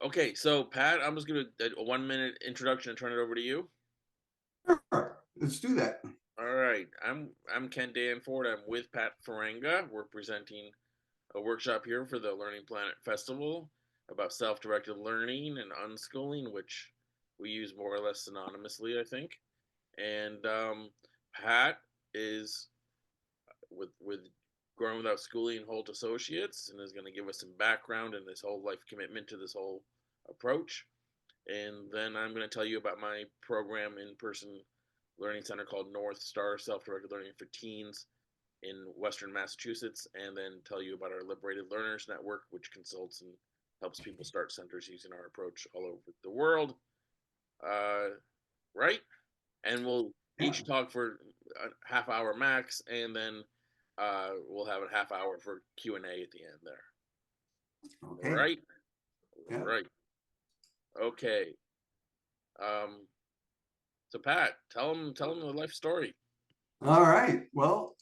Okay, so Pat, I'm just gonna a 1 minute introduction and turn it over to you. Sure, let's do that. All right, I'm Ken Danford. I'm with Pat Farenga. We're presenting a workshop here for the Learning Planet Festival about self-directed learning and unschooling, which we use more or less synonymously, I think. And Pat is with Growing Without Schooling Holt Associates, and is going to give us some background and this whole life commitment to this whole approach. And then I'm going to tell you about my program in person learning center called North Star Self Directed Learning for Teens in Western Massachusetts, and then tell you about our Liberated Learners Network, which consults and helps people start centers using our approach all over the world. Uh, right? And we'll Yeah. each talk for a half hour max, and then we'll have a half hour for Q&A at the end there. All Okay. right? All Yeah. right. Okay. Um, So Pat, tell them the life story. All right. Well,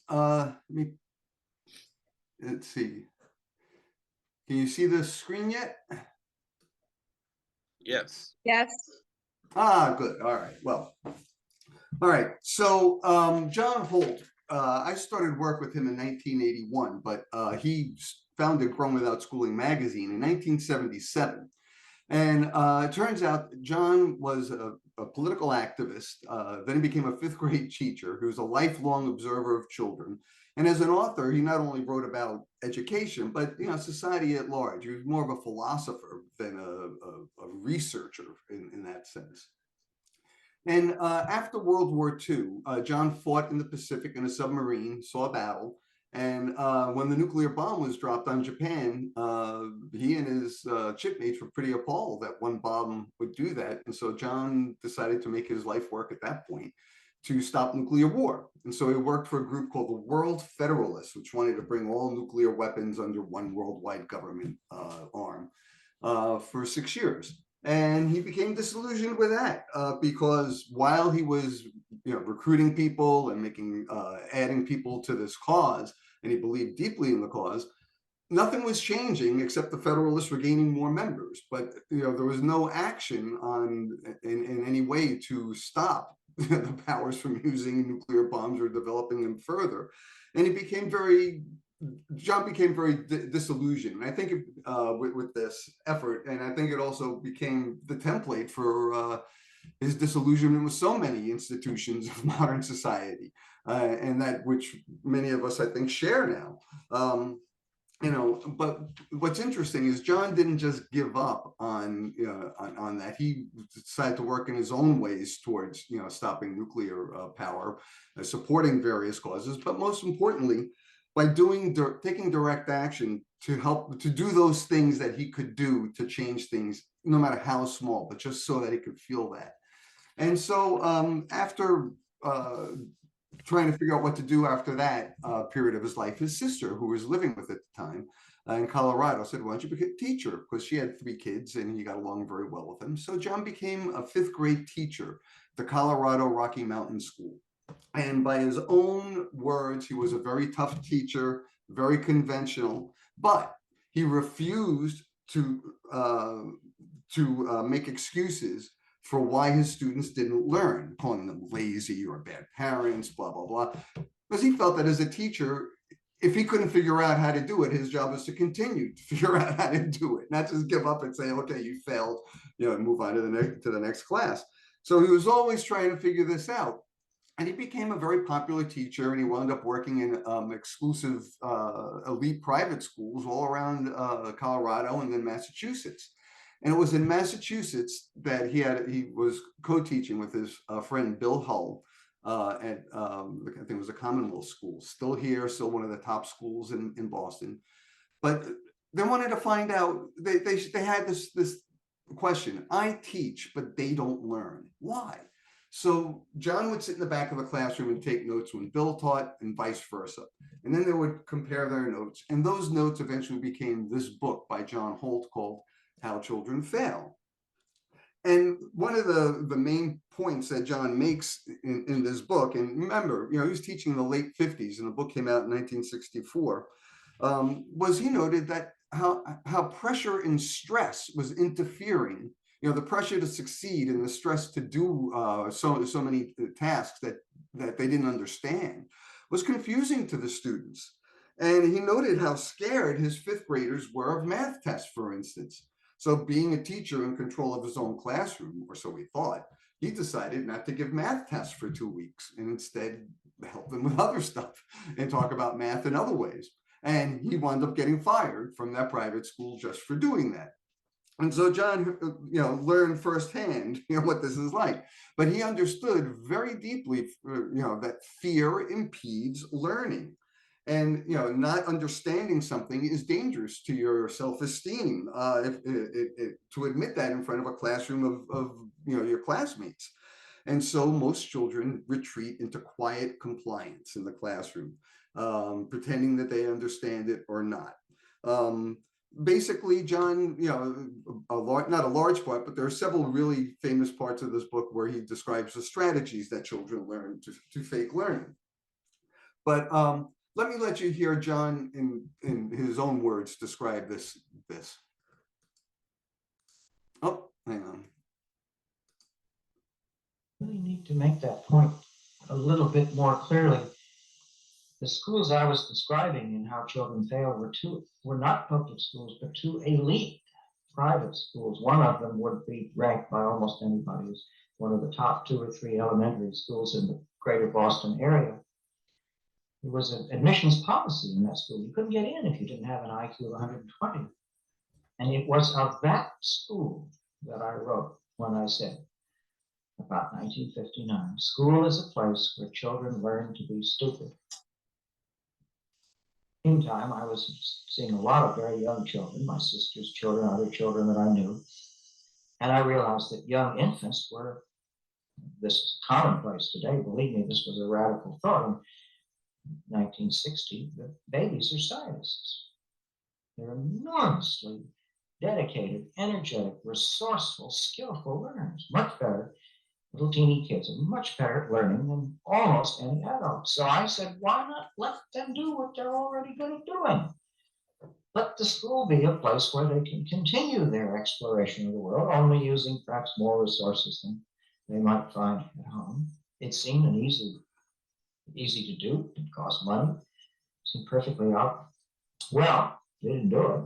let's see. Can you see the screen yet? Yes. Yes. Good. All right. Well, all right. So, John Holt, I started work with him in 1981, but he founded Grown Without Schooling magazine in 1977. And it turns out John was a political activist. Then he became a fifth grade teacher who's a lifelong observer of children. And as an author, he not only wrote about education, but society at large. He was more of a philosopher than a researcher in that sense. And after World War II, John fought in the Pacific in a submarine, saw a battle. And when the nuclear bomb was dropped on Japan, he and his shipmates were pretty appalled that one bomb would do that. And so John decided to make his life work at that point to stop nuclear war. And so he worked for a group called the World Federalists, which wanted to bring all nuclear weapons under one worldwide government arm for 6 years. And he became disillusioned with that because while he was, recruiting people and adding people to this cause, and he believed deeply in the cause, nothing was changing except the Federalists were gaining more members. But there was no action in any way to stop the powers from using nuclear bombs or developing them further. And John became very disillusioned. And I think with this effort, and I think it also became the template for his disillusionment with so many institutions of modern society, and that which many of us, I think, share now. But what's interesting is John didn't just give up on that. He decided to work in his own ways towards stopping nuclear power, supporting various causes, but most importantly, by taking direct action to help to do those things that he could do to change things, no matter how small, but just so that he could feel that. And so after trying to figure out what to do after that period of his life, his sister, who was living with at the time in Colorado, said, "Why don't you become a teacher?" Because she had 3 kids and he got along very well with them. So John became a fifth grade teacher at the Colorado Rocky Mountain School. And by his own words, he was a very tough teacher, very conventional, but he refused to make excuses for why his students didn't learn, calling them lazy or bad parents, blah, blah, blah. Because he felt that as a teacher, if he couldn't figure out how to do it, his job was to continue to figure out how to do it, not just give up and say, okay, you failed, and move on to the next class. So he was always trying to figure this out. And he became a very popular teacher, and he wound up working in exclusive elite private schools all around Colorado and then Massachusetts. And it was in Massachusetts that he was co-teaching with his friend Bill Hull at I think it was a Commonwealth school, still here, still one of the top schools in Boston. But they wanted to find out. They had this question: I teach, but they don't learn. Why? So John would sit in the back of the classroom and take notes when Bill taught, and vice versa. And then they would compare their notes. And those notes eventually became this book by John Holt called How Children Fail. And one of the main points that John makes in this book, and remember, he was teaching in the late 50s, and the book came out in 1964, was he noted that how pressure and stress was interfering. The pressure to succeed and the stress to do so many tasks that they didn't understand was confusing to the students. And he noted how scared his fifth graders were of math tests, for instance. So, being a teacher in control of his own classroom, or so he thought, he decided not to give math tests for 2 weeks and instead help them with other stuff and talk about math in other ways. And he wound up getting fired from that private school just for doing that. And so John, learned firsthand, what this is like. But he understood very deeply, that fear impedes learning. And not understanding something is dangerous to your self-esteem. To admit that in front of a classroom of your classmates. And so most children retreat into quiet compliance in the classroom, pretending that they understand it or not. Basically, John, not a large part, but there are several really famous parts of this book where he describes the strategies that children learn to fake learning. But let you hear John in his own words describe this. Oh, hang on. Really need to make that point a little bit more clearly. The schools I was describing in how children fail were not public schools, but two elite private schools. One of them would be ranked by almost anybody as one of the top 2 or 3 elementary schools in the greater Boston area. There was an admissions policy in that school. You couldn't get in if you didn't have an IQ of 120. And it was of that school that I wrote when I said, about 1959, school is a place where children learn to be stupid. Meantime, I was seeing a lot of very young children, my sister's children, other children that I knew, and I realized that young infants were, this is commonplace today, believe me, this was a radical thought. In 1960, the babies are scientists. They're enormously dedicated, energetic, resourceful, skillful learners, much better. Little teeny kids are much better at learning than almost any adult. So I said, why not let them do what they're already good at doing? Let the school be a place where they can continue their exploration of the world, only using perhaps more resources than they might find at home. It seemed easy to do. It cost money. It seemed perfectly obvious. Well, they didn't do it.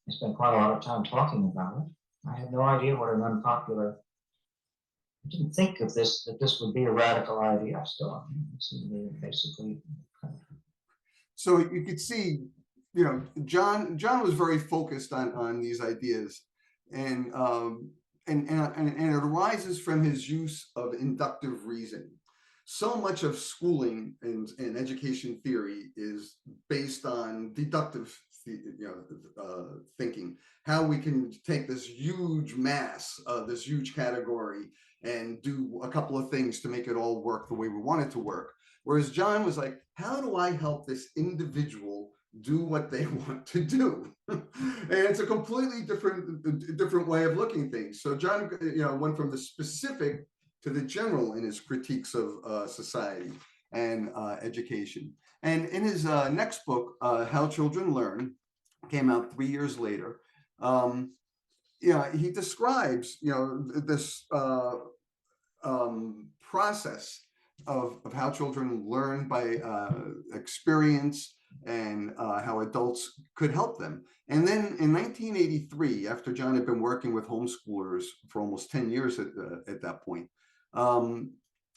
I spent quite a lot of time talking about it. I had no idea what an unpopular, I didn't think of this, that this would be a radical idea. Still, it seemed to be basically. So you could see, John was very focused on these ideas, and it arises from his use of inductive reasoning. So much of schooling and education theory is based on deductive thinking, how we can take this huge mass, this huge category, and do a couple of things to make it all work the way we want it to work. Whereas John was like, how do I help this individual do what they want to do? And it's a completely different way of looking at things. So John, went from the specific to the general in his critiques of society and education. And in his next book, How Children Learn, came out 3 years later, he describes, this process of how children learn by experience, and how adults could help them. And then in 1983, after John had been working with homeschoolers for almost 10 years at that point,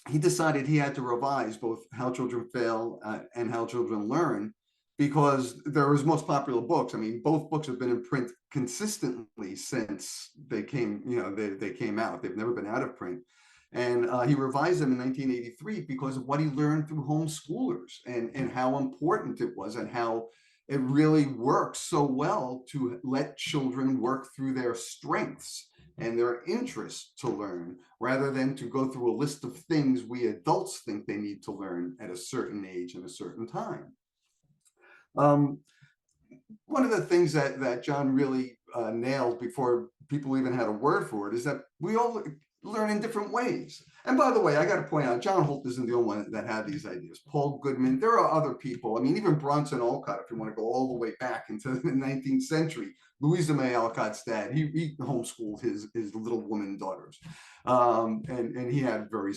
he decided he had to revise both How Children Fail and How Children Learn, because they're his most popular books. I mean, both books have been in print consistently since they came, they came out. They've never been out of print. And he revised them in 1983 because of what he learned through homeschoolers, and how important it was, and how it really works so well to let children work through their strengths and their interests to learn, rather than to go through a list of things we adults think they need to learn at a certain age and a certain time. One of the things that John really nailed before people even had a word for it is that we all, learn in different ways. And by the way, I got to point out, John Holt isn't the only one that had these ideas. Paul Goodman, there are other people. I mean, even Bronson Alcott, if you want to go all the way back into the 19th century, Louisa May Alcott's dad, he homeschooled his little woman daughters. And he had very,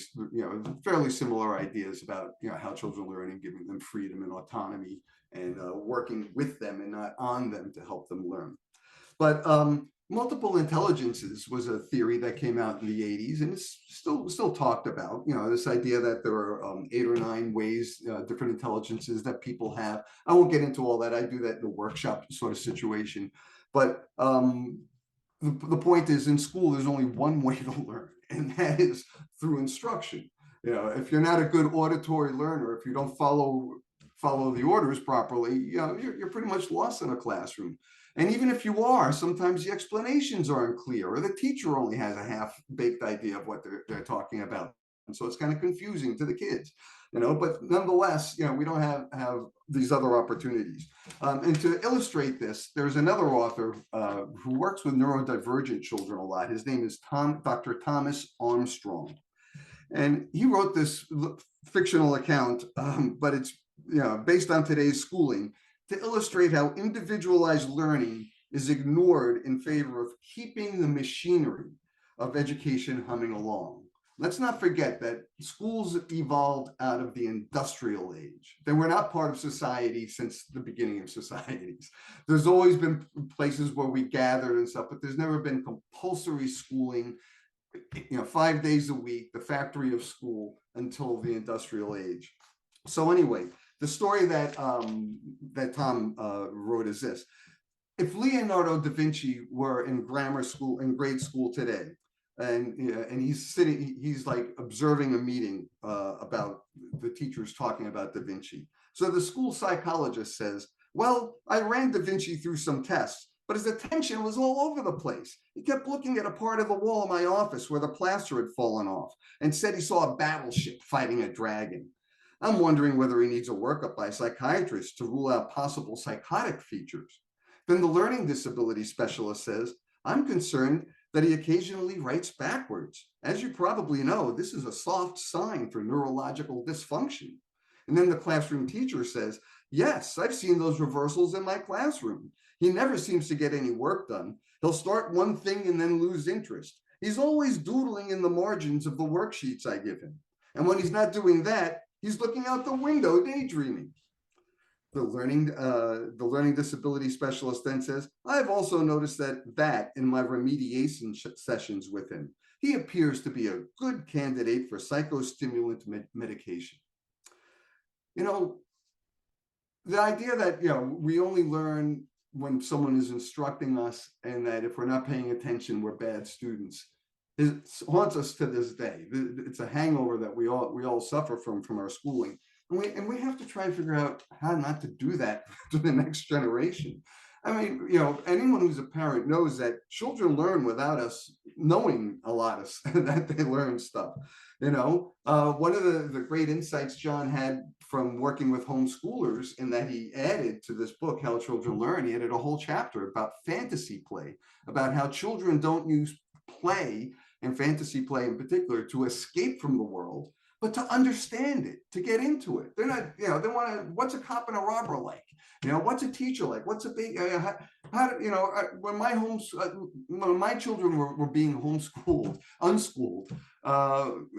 fairly similar ideas about, how children learn and giving them freedom and autonomy and working with them and not on them to help them learn. But multiple intelligences was a theory that came out in the 80s and it's still talked about. This idea that there are 8 or 9 ways, different intelligences that people have. I won't get into all that. I do that in a workshop sort of situation. But the point is, in school, there's only one way to learn, and that is through instruction. If you're not a good auditory learner, if you don't follow the orders properly, you're pretty much lost in a classroom. And even if you are, sometimes the explanations aren't clear, or the teacher only has a half-baked idea of what they're talking about. And so it's kind of confusing to the kids, but nonetheless, we don't have these other opportunities. And to illustrate this, there's another author who works with neurodivergent children a lot. His name is Dr. Thomas Armstrong. And he wrote this fictional account, but it's based on today's schooling, to illustrate how individualized learning is ignored in favor of keeping the machinery of education humming along. Let's not forget that schools evolved out of the industrial age. They were not part of society since the beginning of societies. There's always been places where we gathered and stuff, but there's never been compulsory schooling, 5 days a week, the factory of school, until the industrial age. So anyway, the story that Tom wrote is this: if Leonardo da Vinci were in grade school today, and he's like observing a meeting about the teachers talking about da Vinci. So the school psychologist says, well, I ran da Vinci through some tests, but his attention was all over the place. He kept looking at a part of the wall in my office where the plaster had fallen off and said he saw a battleship fighting a dragon. I'm wondering whether he needs a workup by a psychiatrist to rule out possible psychotic features. Then the learning disability specialist says, I'm concerned that he occasionally writes backwards. As you probably know, this is a soft sign for neurological dysfunction. And then the classroom teacher says, yes, I've seen those reversals in my classroom. He never seems to get any work done. He'll start one thing and then lose interest. He's always doodling in the margins of the worksheets I give him. And when he's not doing that, he's looking out the window daydreaming. The learning disability specialist then says, I've also noticed that in my remediation sessions with him, he appears to be a good candidate for psychostimulant medication. The idea that, we only learn when someone is instructing us, and that if we're not paying attention, we're bad students, it haunts us to this day. It's a hangover that we all suffer from our schooling. And we have to try and figure out how not to do that to the next generation. I mean, anyone who's a parent knows that children learn without us knowing a lot of that they learn stuff. One of the great insights John had from working with homeschoolers, in that he added to this book, How Children Learn, he added a whole chapter about fantasy play, about how children don't use play, and fantasy play in particular, to escape from the world, but to understand it, to get into it. They're not, they want to, what's a cop and a robber like? What's a teacher like? What's a big, when my children were being unschooled,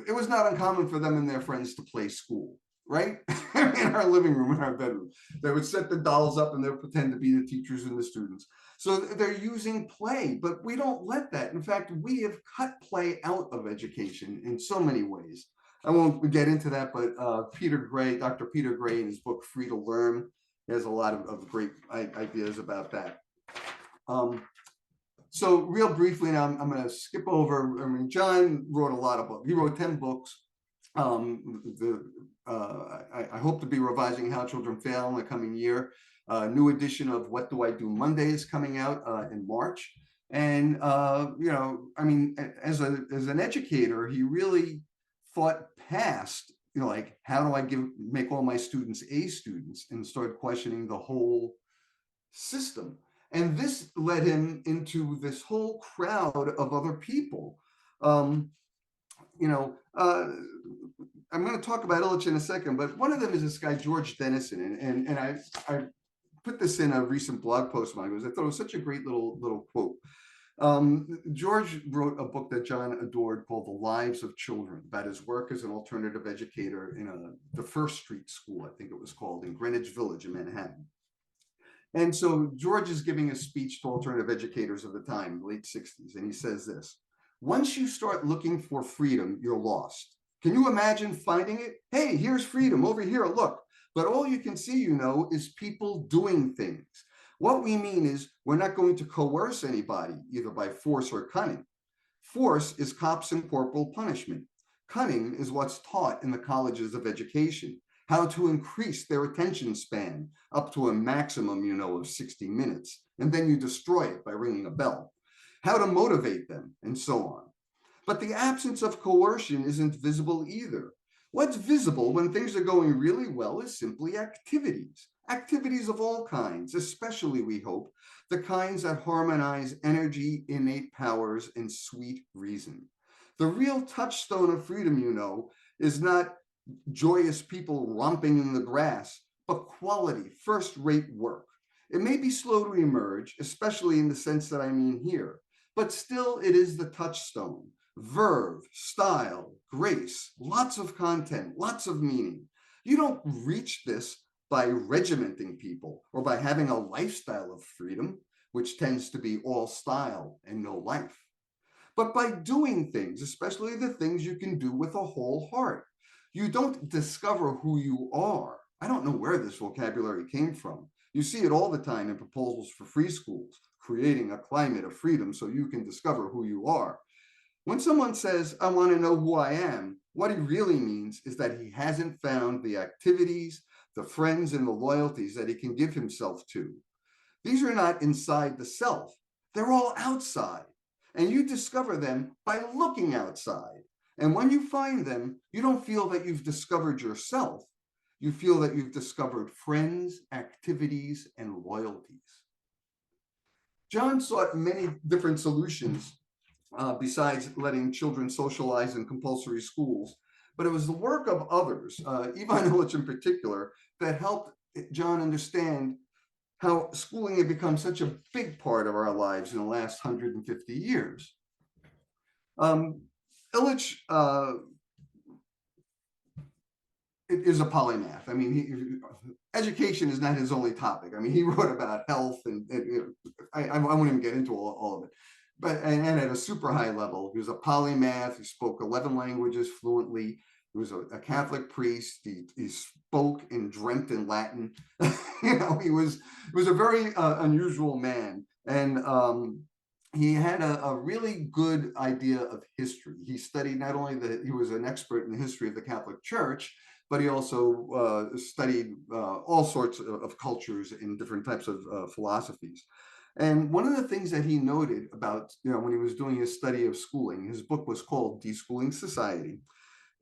it was not uncommon for them and their friends to play school, right? In our living room, in our bedroom. They would set the dolls up and they would pretend to be the teachers and the students. So they're using play, but we don't let that. In fact, we have cut play out of education in so many ways. I won't get into that, but Dr. Peter Gray, in his book, Free to Learn, has a lot of great ideas about that. So real briefly now, I'm going to skip over. I mean, John wrote a lot of books. He wrote 10 books. I hope to be revising How Children Fail in the coming year. New edition of What Do I Do Monday is coming out in March. And, I mean, as an educator, he really thought past, like, how do I make all my students A students, and started questioning the whole system. And this led him into this whole crowd of other people. you know, I'm going to talk about Illich in a second, but one of them is this guy, George Dennison. And I put this in a recent blog post of mine because I thought it was such a great little quote. George wrote a book that John adored called The Lives of Children, about his work as an alternative educator in the First Street School, I think it was called, in Greenwich Village in Manhattan. And so George is giving a speech to alternative educators of the time, late 60s, and he says this: once you start looking for freedom, you're lost. Can you imagine finding it? Hey, here's freedom over here, look. But all you can see, is people doing things. What we mean is we're not going to coerce anybody, either by force or cunning. Force is cops and corporal punishment. Cunning is what's taught in the colleges of education, how to increase their attention span up to a maximum, of 60 minutes, and then you destroy it by ringing a bell. How to motivate them, and so on. But the absence of coercion isn't visible either. What's visible when things are going really well is simply activities. Activities of all kinds, especially, we hope, the kinds that harmonize energy, innate powers, and sweet reason. The real touchstone of freedom, is not joyous people romping in the grass, but quality, first-rate work. It may be slow to emerge, especially in the sense that I mean here, but still it is the touchstone. Verve, style, grace, lots of content, lots of meaning. You don't reach this by regimenting people or by having a lifestyle of freedom, which tends to be all style and no life, but by doing things, especially the things you can do with a whole heart. You don't discover who you are. I don't know where this vocabulary came from. You see it all the time in proposals for free schools, creating a climate of freedom so you can discover who you are. When someone says, I want to know who I am, what he really means is that he hasn't found the activities, the friends, and the loyalties that he can give himself to. These are not inside the self. They're all outside. And you discover them by looking outside. And when you find them, you don't feel that you've discovered yourself. You feel that you've discovered friends, activities, and loyalties. John sought many different solutions besides letting children socialize in compulsory schools. But it was the work of others, Ivan Illich in particular, that helped John understand how schooling had become such a big part of our lives in the last 150 years. Illich is a polymath. I mean, education is not his only topic. I mean, he wrote about health, and I won't even get into all of it. But and at a super high level, he was a polymath. He spoke 11 languages fluently. He was a Catholic priest. He spoke and dreamt in Latin. He was a very unusual man, and he had a really good idea of history. He studied not only he was an expert in the history of the Catholic Church, but he also studied all sorts of cultures in different types of philosophies. And one of the things that he noted about, when he was doing his study of schooling, his book was called Deschooling Society,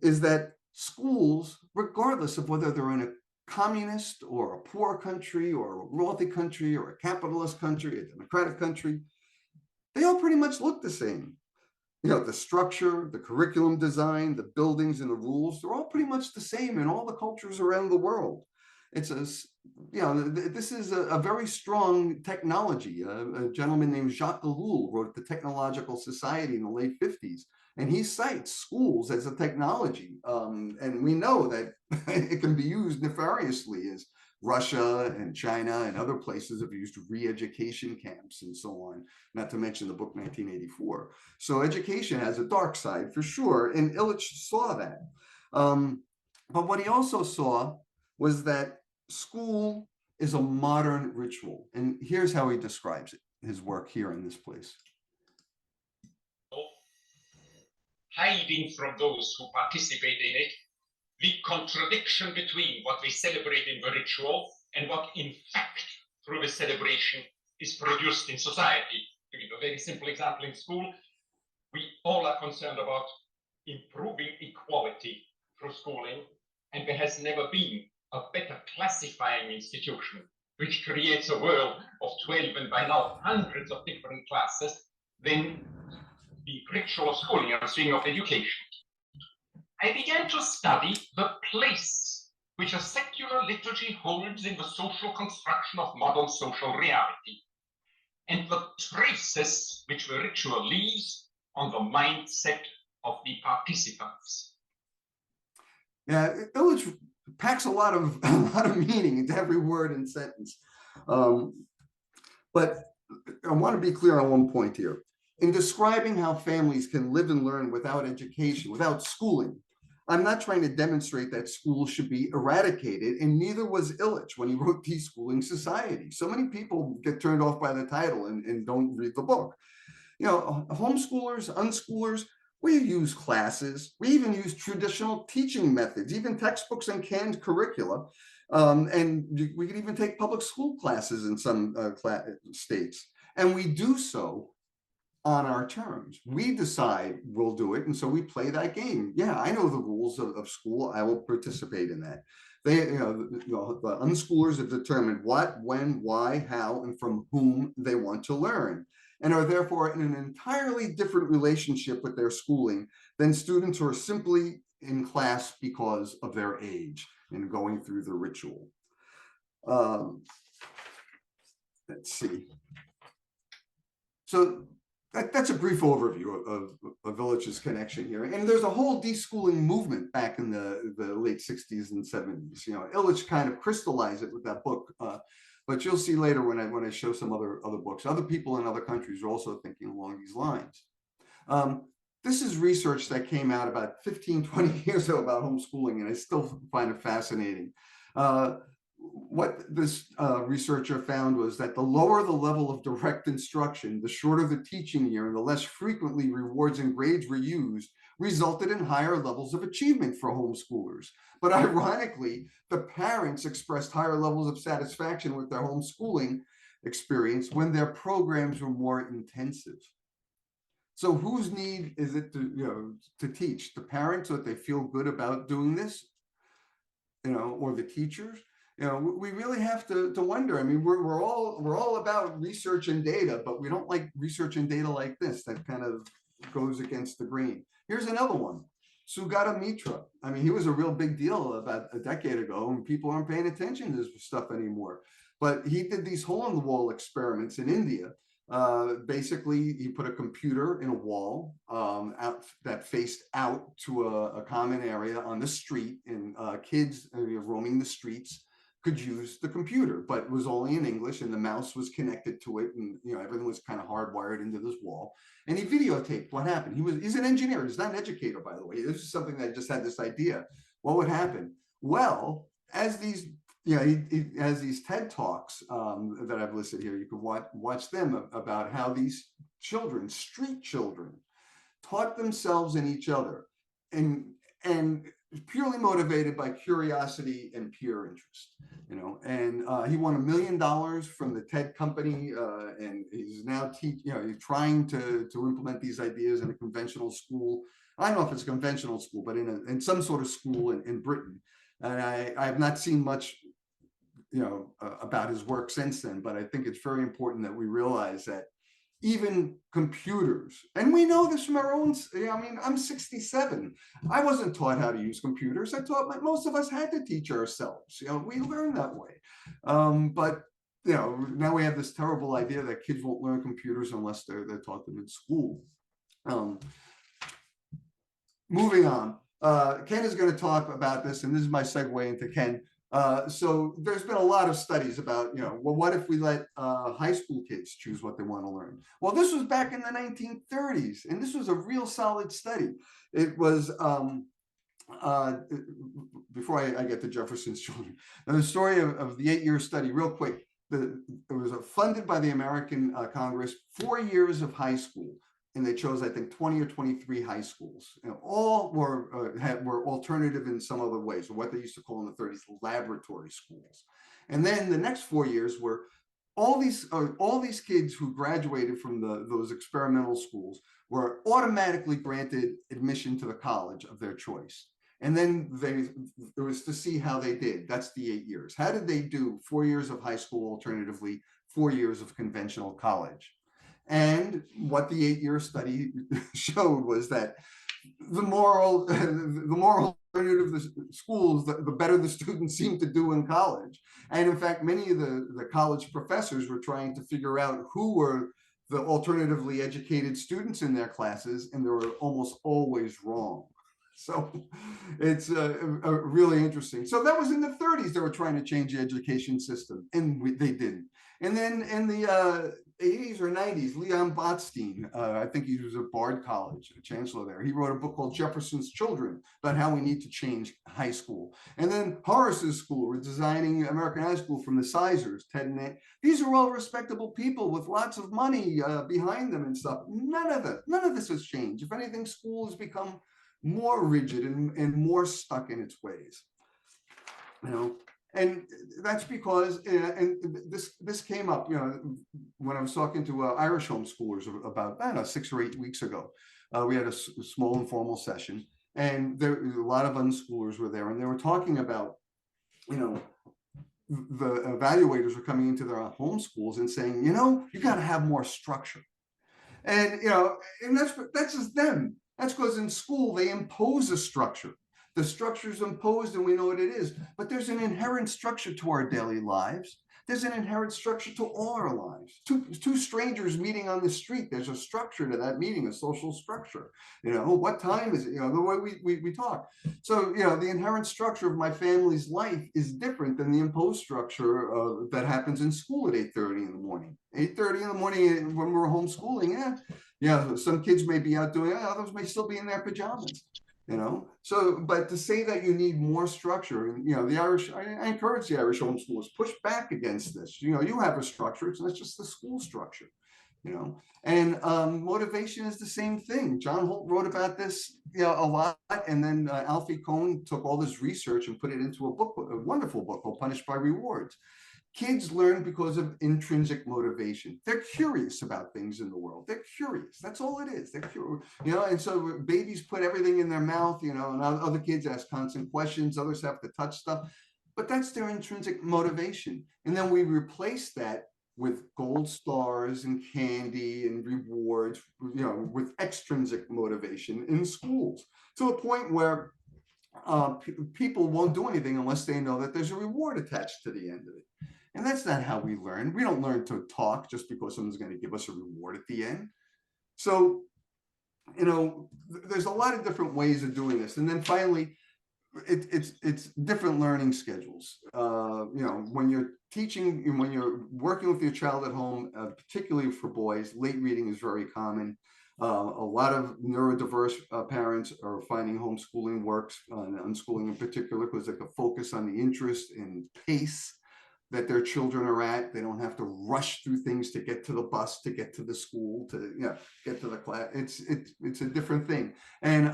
is that schools, regardless of whether they're in a communist or a poor country or a wealthy country or a capitalist country, a democratic country, they all pretty much look the same. The structure, the curriculum design, the buildings and the rules, they're all pretty much the same in all the cultures around the world. This is a very strong technology. A gentleman named Jacques Ellul wrote The Technological Society in the late 50s, and he cites schools as a technology. And we know that it can be used nefariously, as Russia and China and other places have used re-education camps and so on, not to mention the book 1984. So education has a dark side for sure, and Illich saw that. But what he also saw was that school is a modern ritual. And here's how he describes it, his work here in this place. Hiding from those who participate in it, the contradiction between what we celebrate in the ritual and what in fact through the celebration is produced in society. To give a very simple example, in school, we all are concerned about improving equality through schooling, and there has never been a better classifying institution which creates a world of 12 and by now hundreds of different classes than the ritual of schooling and speaking of education. I began to study the place which a secular liturgy holds in the social construction of modern social reality, and the traces which the ritual leaves on the mindset of the participants. Yeah, Illich packs a lot of meaning into every word and sentence. But I want to be clear on one point here. In describing how families can live and learn without education, without schooling, I'm not trying to demonstrate that schools should be eradicated, and neither was Illich when he wrote Deschooling Society. So many people get turned off by the title and don't read the book. You know, homeschoolers, unschoolers, we use classes. We even use traditional teaching methods, even textbooks and canned curricula. And we can even take public school classes in some states. And we do so on our terms. We decide we'll do it. And so we play that game. Yeah, I know the rules of school. I will participate in that. The unschoolers have determined what, when, why, how, and from whom they want to learn, and are therefore in an entirely different relationship with their schooling than students who are simply in class because of their age and going through the ritual. Let's see. So that's a brief overview of Illich's connection here. And there's a whole deschooling movement back in the late 60s and 70s. You know, Illich kind of crystallized it with that book. But you'll see later when I show some other books, other people in other countries are also thinking along these lines. This is research that came out about 15, 20 years ago about homeschooling, and I still find it fascinating. What this researcher found was that the lower the level of direct instruction, the shorter the teaching year, and the less frequently rewards and grades were used, resulted in higher levels of achievement for homeschoolers. But ironically, the parents expressed higher levels of satisfaction with their homeschooling experience when their programs were more intensive. So whose need is it to teach? The parents, so that they feel good about doing this, or the teachers? We really have to wonder. I mean, we're all about research and data, but we don't like research and data like this that kind of goes against the grain. Here's another one, Sugata Mitra. I mean, he was a real big deal about a decade ago, and people aren't paying attention to this stuff anymore. But he did these hole-in-the-wall experiments in India. Basically, he put a computer in a wall that faced out to a common area on the street, and kids roaming the streets could use the computer, but it was only in English, and the mouse was connected to it, and everything was kind of hardwired into this wall. And he videotaped what happened. He's an engineer. He's not an educator, by the way. This is something that I just had this idea. What would happen? Well, as these he has these TED Talks that I've listed here. You can watch them about how these children, street children, taught themselves and each other, and purely motivated by curiosity and peer interest. And he won $1 million from the TED company, and he's now he's trying to implement these ideas in a conventional school. I don't know if it's a conventional school, but in some sort of school in Britain. And I have not seen much about his work since then, but I think it's very important that we realize that even computers, and we know this from our own, I mean, I'm 67. I wasn't taught how to use computers. Most of us had to teach ourselves. We learned that way. But now we have this terrible idea that kids won't learn computers unless they're taught them in school. Moving on, Ken is going to talk about this, and this is my segue into Ken. So there's been a lot of studies about, well, what if we let high school kids choose what they want to learn? Well, this was back in the 1930s, and this was a real solid study. It was, before I get to Jefferson's children, the story of the 8-year study, real quick. It was funded by the American Congress, 4 years of high school. And they chose, I think, 20 or 23 high schools. All were alternative in some other ways, or what they used to call in the 30s laboratory schools. And then the next 4 years were all these kids who graduated from those experimental schools were automatically granted admission to the college of their choice. And then it was to see how they did. That's the 8 years. How did they do? 4 years of high school, alternatively, 4 years of conventional college. And what the 8-year study showed was that the moral alternative of the schools, the better the students seem to do in college. And in fact, many of the college professors were trying to figure out who were the alternatively educated students in their classes, and they were almost always wrong. So it's really interesting. So that was in the 30s. They were trying to change the education system, and they didn't. And then in the 80s or 90s, Leon Botstein, I think he was at Bard College, a chancellor there. He wrote a book called Jefferson's Children about how we need to change high school. And then Horace's school, we're designing American high school from the Sizers, Ted and Nate. These are all respectable people with lots of money behind them and stuff. None of this has changed. If anything, school has become more rigid and more stuck in its ways, and that's because, and this came up, when I was talking to Irish homeschoolers about, I don't know, 6 or 8 weeks ago. We had a small informal session, and there a lot of unschoolers were there, and they were talking about, the evaluators are coming into their homeschools and saying, you got to have more structure. And, and that's just them. That's because in school, they impose a structure. The structure is imposed and we know what it is, but there's an inherent structure to our daily lives. There's an inherent structure to all our lives. Two strangers meeting on the street, there's a structure to that meeting, a social structure. What time is it? The way we talk. So, the inherent structure of my family's life is different than the imposed structure that happens in school at 8:30 in the morning. 8:30 in the morning when we're homeschooling, some kids may be out doing it, others may still be in their pajamas. So, but to say that you need more structure, and the Irish, I encourage the Irish homeschoolers, push back against this. You have a structure, it's not just the school structure. And motivation is the same thing. John Holt wrote about this a lot, and then Alfie Kohn took all this research and put it into a book, a wonderful book called Punished by Rewards. Kids learn because of intrinsic motivation. They're curious about things in the world. They're curious. That's all it is. They're curious, and so babies put everything in their mouth, and other kids ask constant questions. Others have to touch stuff, but that's their intrinsic motivation. And then we replace that with gold stars and candy and rewards, with extrinsic motivation in schools, to a point where people won't do anything unless they know that there's a reward attached to the end of it. And that's not how we learn. We don't learn to talk just because someone's going to give us a reward at the end. So, there's a lot of different ways of doing this. And then finally, it's different learning schedules. When you're teaching, when you're working with your child at home, particularly for boys, late reading is very common. A lot of neurodiverse parents are finding homeschooling works, and unschooling in particular, because they can focus on the interest and pace that their children are at. They don't have to rush through things to get to the bus, to get to the school, to get to the class. It's a different thing. And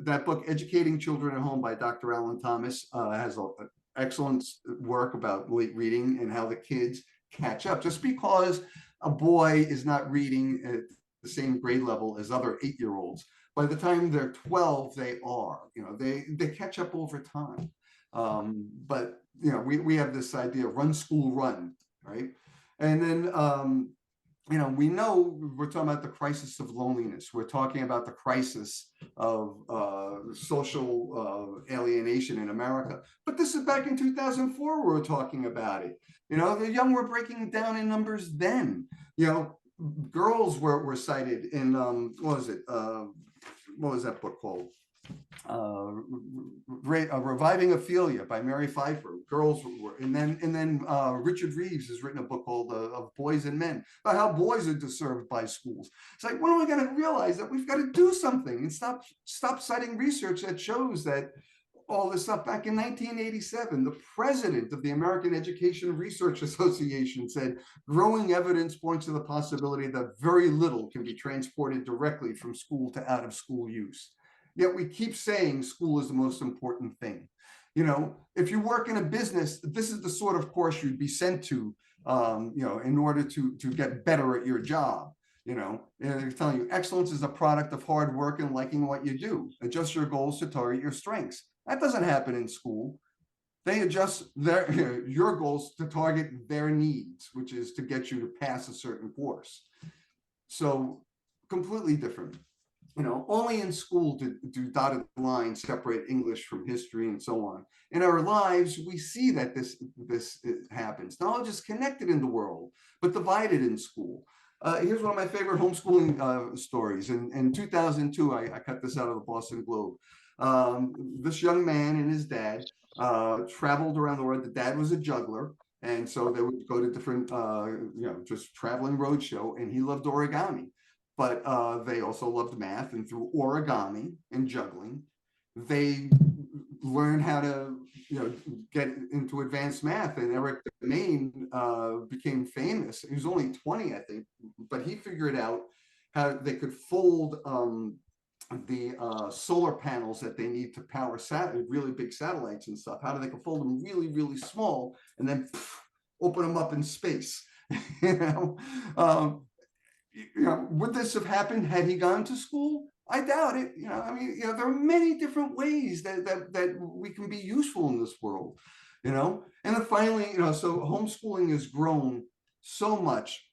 that book, Educating Children at Home by Dr. Alan Thomas, has excellent work about late reading and how the kids catch up. Just because a boy is not reading at the same grade level as other 8-year-olds, by the time they're 12, they are. They catch up over time. But we have this idea of run, school, run, right? And then we know we're talking about the crisis of loneliness. We're talking about the crisis of social alienation in America. But this is back in 2004, we were talking about it. The young were breaking down in numbers then. Girls were cited in, what was that book called? Reviving Ophelia by Mary Pfeiffer. Girls were, and then Richard Reeves has written a book called Of Boys and Men, about how boys are disturbed by schools. It's like, when are we going to realize that we've got to do something and stop citing research that shows that all this stuff? Back in 1987, the president of the American Education Research Association said, growing evidence points to the possibility that very little can be transported directly from school to out of school use. Yet we keep saying school is the most important thing. If you work in a business, this is the sort of course you'd be sent to, in order to get better at your job. And they're telling you excellence is a product of hard work and liking what you do. Adjust your goals to target your strengths. That doesn't happen in school. They adjust your goals to target their needs, which is to get you to pass a certain course. So completely different. Only in school do dotted lines separate English from history and so on. In our lives, we see that this happens. Knowledge is connected in the world, but divided in school. Here's one of my favorite homeschooling stories. In 2002, I cut this out of the Boston Globe. This young man and his dad traveled around the world. The dad was a juggler, and so they would go to different, just traveling roadshow, and he loved origami, but they also loved math. And through origami and juggling, they learned how to get into advanced math. And Eric Maine became famous. He was only 20, I think, but he figured out how they could fold the solar panels that they need to power really big satellites and stuff, how they can fold them really, really small and then open them up in space. you know um, would this have happened had he gone to school? I doubt it. There are many different ways that we can be useful in this world. And then finally, so homeschooling has grown so much,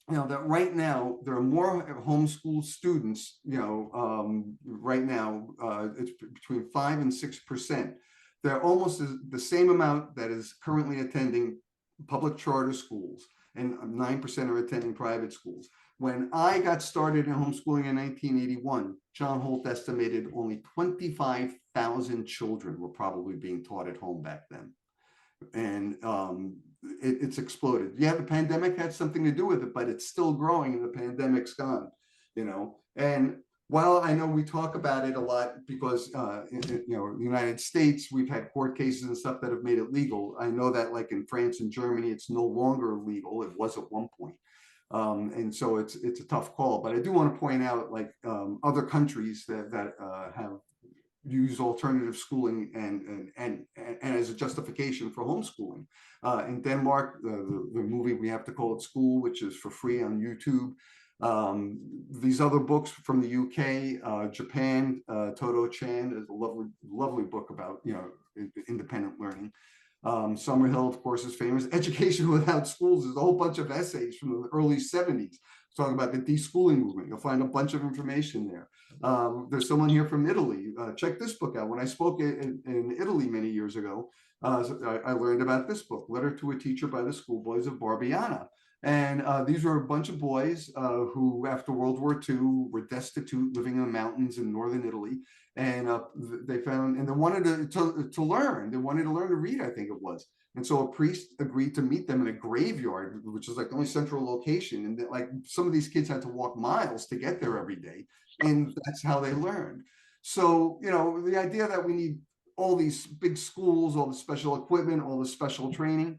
that right now there are more homeschool students. Right now it's between 5 and 6%. They're almost the same amount that is currently attending public charter schools, and 9% are attending private schools. When I got started in homeschooling in 1981, John Holt estimated only 25,000 children were probably being taught at home back then. And it's exploded. Yeah, the pandemic had something to do with it, but it's still growing and the pandemic's gone, And while I know we talk about it a lot because, in the United States, we've had court cases and stuff that have made it legal. I know that like in France and Germany, it's no longer legal. It was at one point. And so it's a tough call, but I do want to point out like other countries that have used alternative schooling and as a justification for homeschooling. In Denmark, the movie We Have to Call It School, which is for free on YouTube. These other books from the UK, Japan, Toto Chan is a lovely book about independent learning. Summerhill, of course, is famous. Education Without Schools is a whole bunch of essays from the early 70s talking about the deschooling movement. You'll find a bunch of information there. There's someone here from Italy. Check this book out. When I spoke in Italy many years ago, I learned about this book, Letter to a Teacher by the Schoolboys of Barbiana. And these were a bunch of boys who, after World War II, were destitute, living in the mountains in northern Italy. And they wanted to learn. They wanted to learn to read, I think it was. And so a priest agreed to meet them in a graveyard, which is like the only central location. And like some of these kids had to walk miles to get there every day. And that's how they learned. So, the idea that we need all these big schools, all the special equipment, all the special training,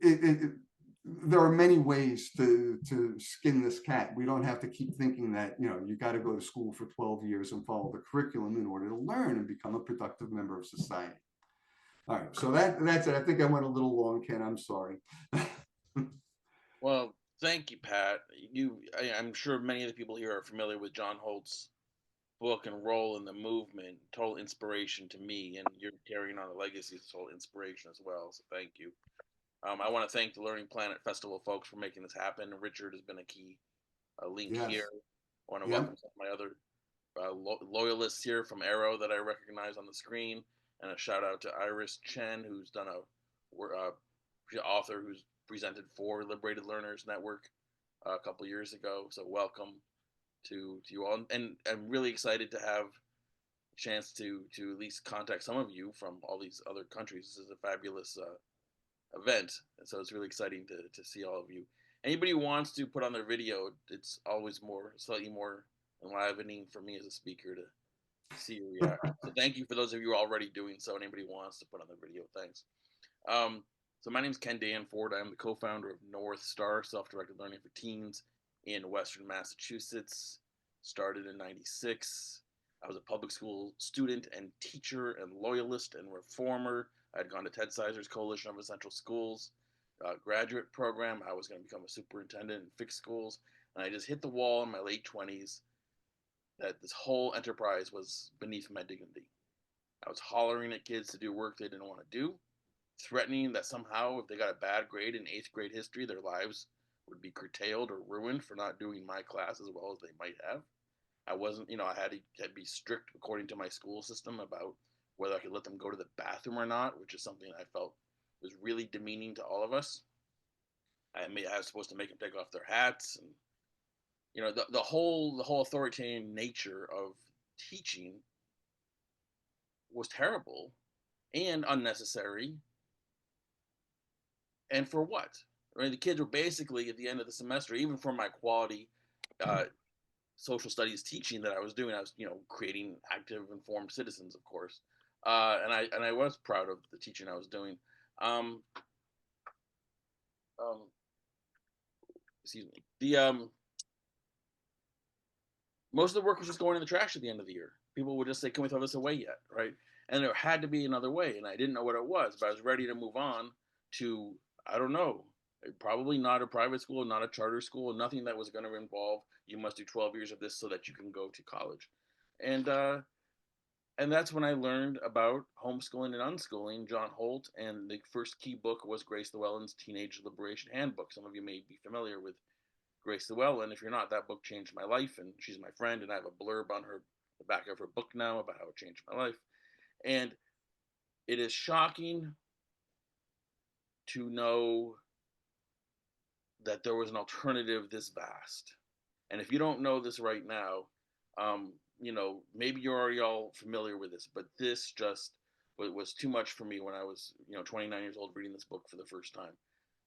there are many ways to skin this cat. We don't have to keep thinking that, you got to go to school for 12 years and follow the curriculum in order to learn and become a productive member of society. All right, so that's it. I think I went a little long, Ken. I'm sorry. Well, thank you, Pat. I'm sure many of the people here are familiar with John Holt's book and role in the movement. Total inspiration to me, and you're carrying on the legacy of total inspiration as well. So thank you. I want to thank the Learning Planet Festival folks for making this happen. Richard has been a key link here. I want to welcome some of my other loyalists here from Arrow that I recognize on the screen, and a shout out to Iris Chen, who's done author who's presented for Liberated Learners Network a couple years ago. So welcome to you all, and I'm really excited to have a chance to at least contact some of you from all these other countries. This is a fabulous event, and so it's really exciting to see all of you. Anybody who wants to put on their video, it's always slightly more enlivening for me as a speaker to see your reaction. So thank you for those of you who are already doing so. Anybody who wants to put on their video, thanks. So my name is Ken Danford. I'm the co-founder of North Star Self-Directed Learning for Teens in Western Massachusetts. Started in '96. I was a public school student and teacher and loyalist and reformer. I had gone to Ted Sizer's Coalition of Essential Schools graduate program. I was going to become a superintendent and fix schools. And I just hit the wall in my late 20s that this whole enterprise was beneath my dignity. I was hollering at kids to do work they didn't want to do, threatening that somehow if they got a bad grade in 8th grade history, their lives would be curtailed or ruined for not doing my class as well as they might have. I wasn't, I had to be strict according to my school system about whether I could let them go to the bathroom or not, which is something I felt was really demeaning to all of us. I was supposed to make them take off their hats, and the whole authoritarian nature of teaching was terrible and unnecessary. And for what? I mean, the kids were basically at the end of the semester, even for my quality uh, social studies teaching that I was doing, I was creating active, informed citizens, of course, and I was proud of the teaching I was doing. Um, um, excuse me. The Most of the work was just going in the trash at the end of the year. People would just say, "Can we throw this away yet?" Right? And there had to be another way, and I didn't know what it was, but I was ready to move on to, I don't know, probably not a private school, not a charter school, nothing that was going to involve you must do 12 years of this so that you can go to college, and and that's when I learned about homeschooling and unschooling. John Holt, and the first key book was Grace Llewellyn's Teenage Liberation Handbook. Some of you may be familiar with Grace Llewellyn. If you're not, that book changed my life, and she's my friend, and I have a blurb on the back of her book now about how it changed my life. And it is shocking to know that there was an alternative this vast. And if you don't know this right now, maybe you're already all familiar with this, but this just was too much for me when I was, 29 years old reading this book for the first time.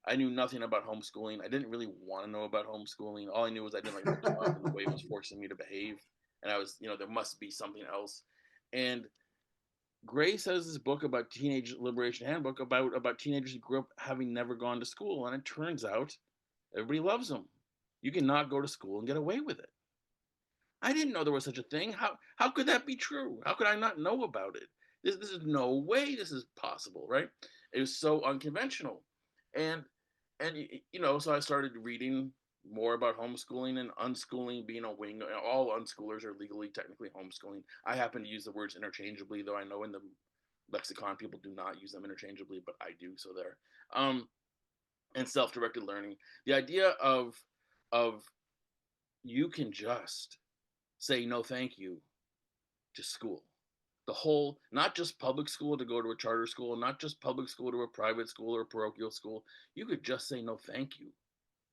I knew nothing about homeschooling. I didn't really want to know about homeschooling. All I knew was I didn't like my job and the way it was forcing me to behave. And I was, there must be something else. And Grace has this book about Teenage Liberation Handbook about teenagers who grew up having never gone to school. And it turns out everybody loves them. You cannot go to school and get away with it. I didn't know there was such a thing. How could that be true? How could I not know about it? This is no way this is possible, right? It was so unconventional, and so I started reading more about homeschooling and unschooling being a wing. All unschoolers are legally technically homeschooling. I happen to use the words interchangeably, though I know in the lexicon people do not use them interchangeably, but I do. So there. And self-directed learning. The idea of you can just say no thank you to school. The whole, not just public school to go to a charter school, not just public school to a private school or parochial school. You could just say no thank you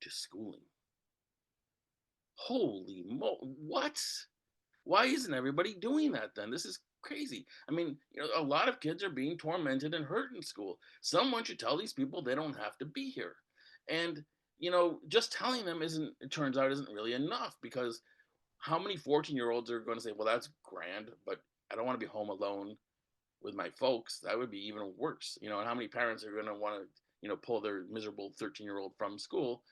to schooling. Holy what? Why isn't everybody doing that then? This is crazy. I mean, a lot of kids are being tormented and hurt in school. Someone should tell these people they don't have to be here. And, just telling them it turns out isn't really enough, because how many 14-year-olds are going to say, well, that's grand, but I don't want to be home alone with my folks? That would be even worse. And how many parents are going to want to, pull their miserable 13-year-old from school?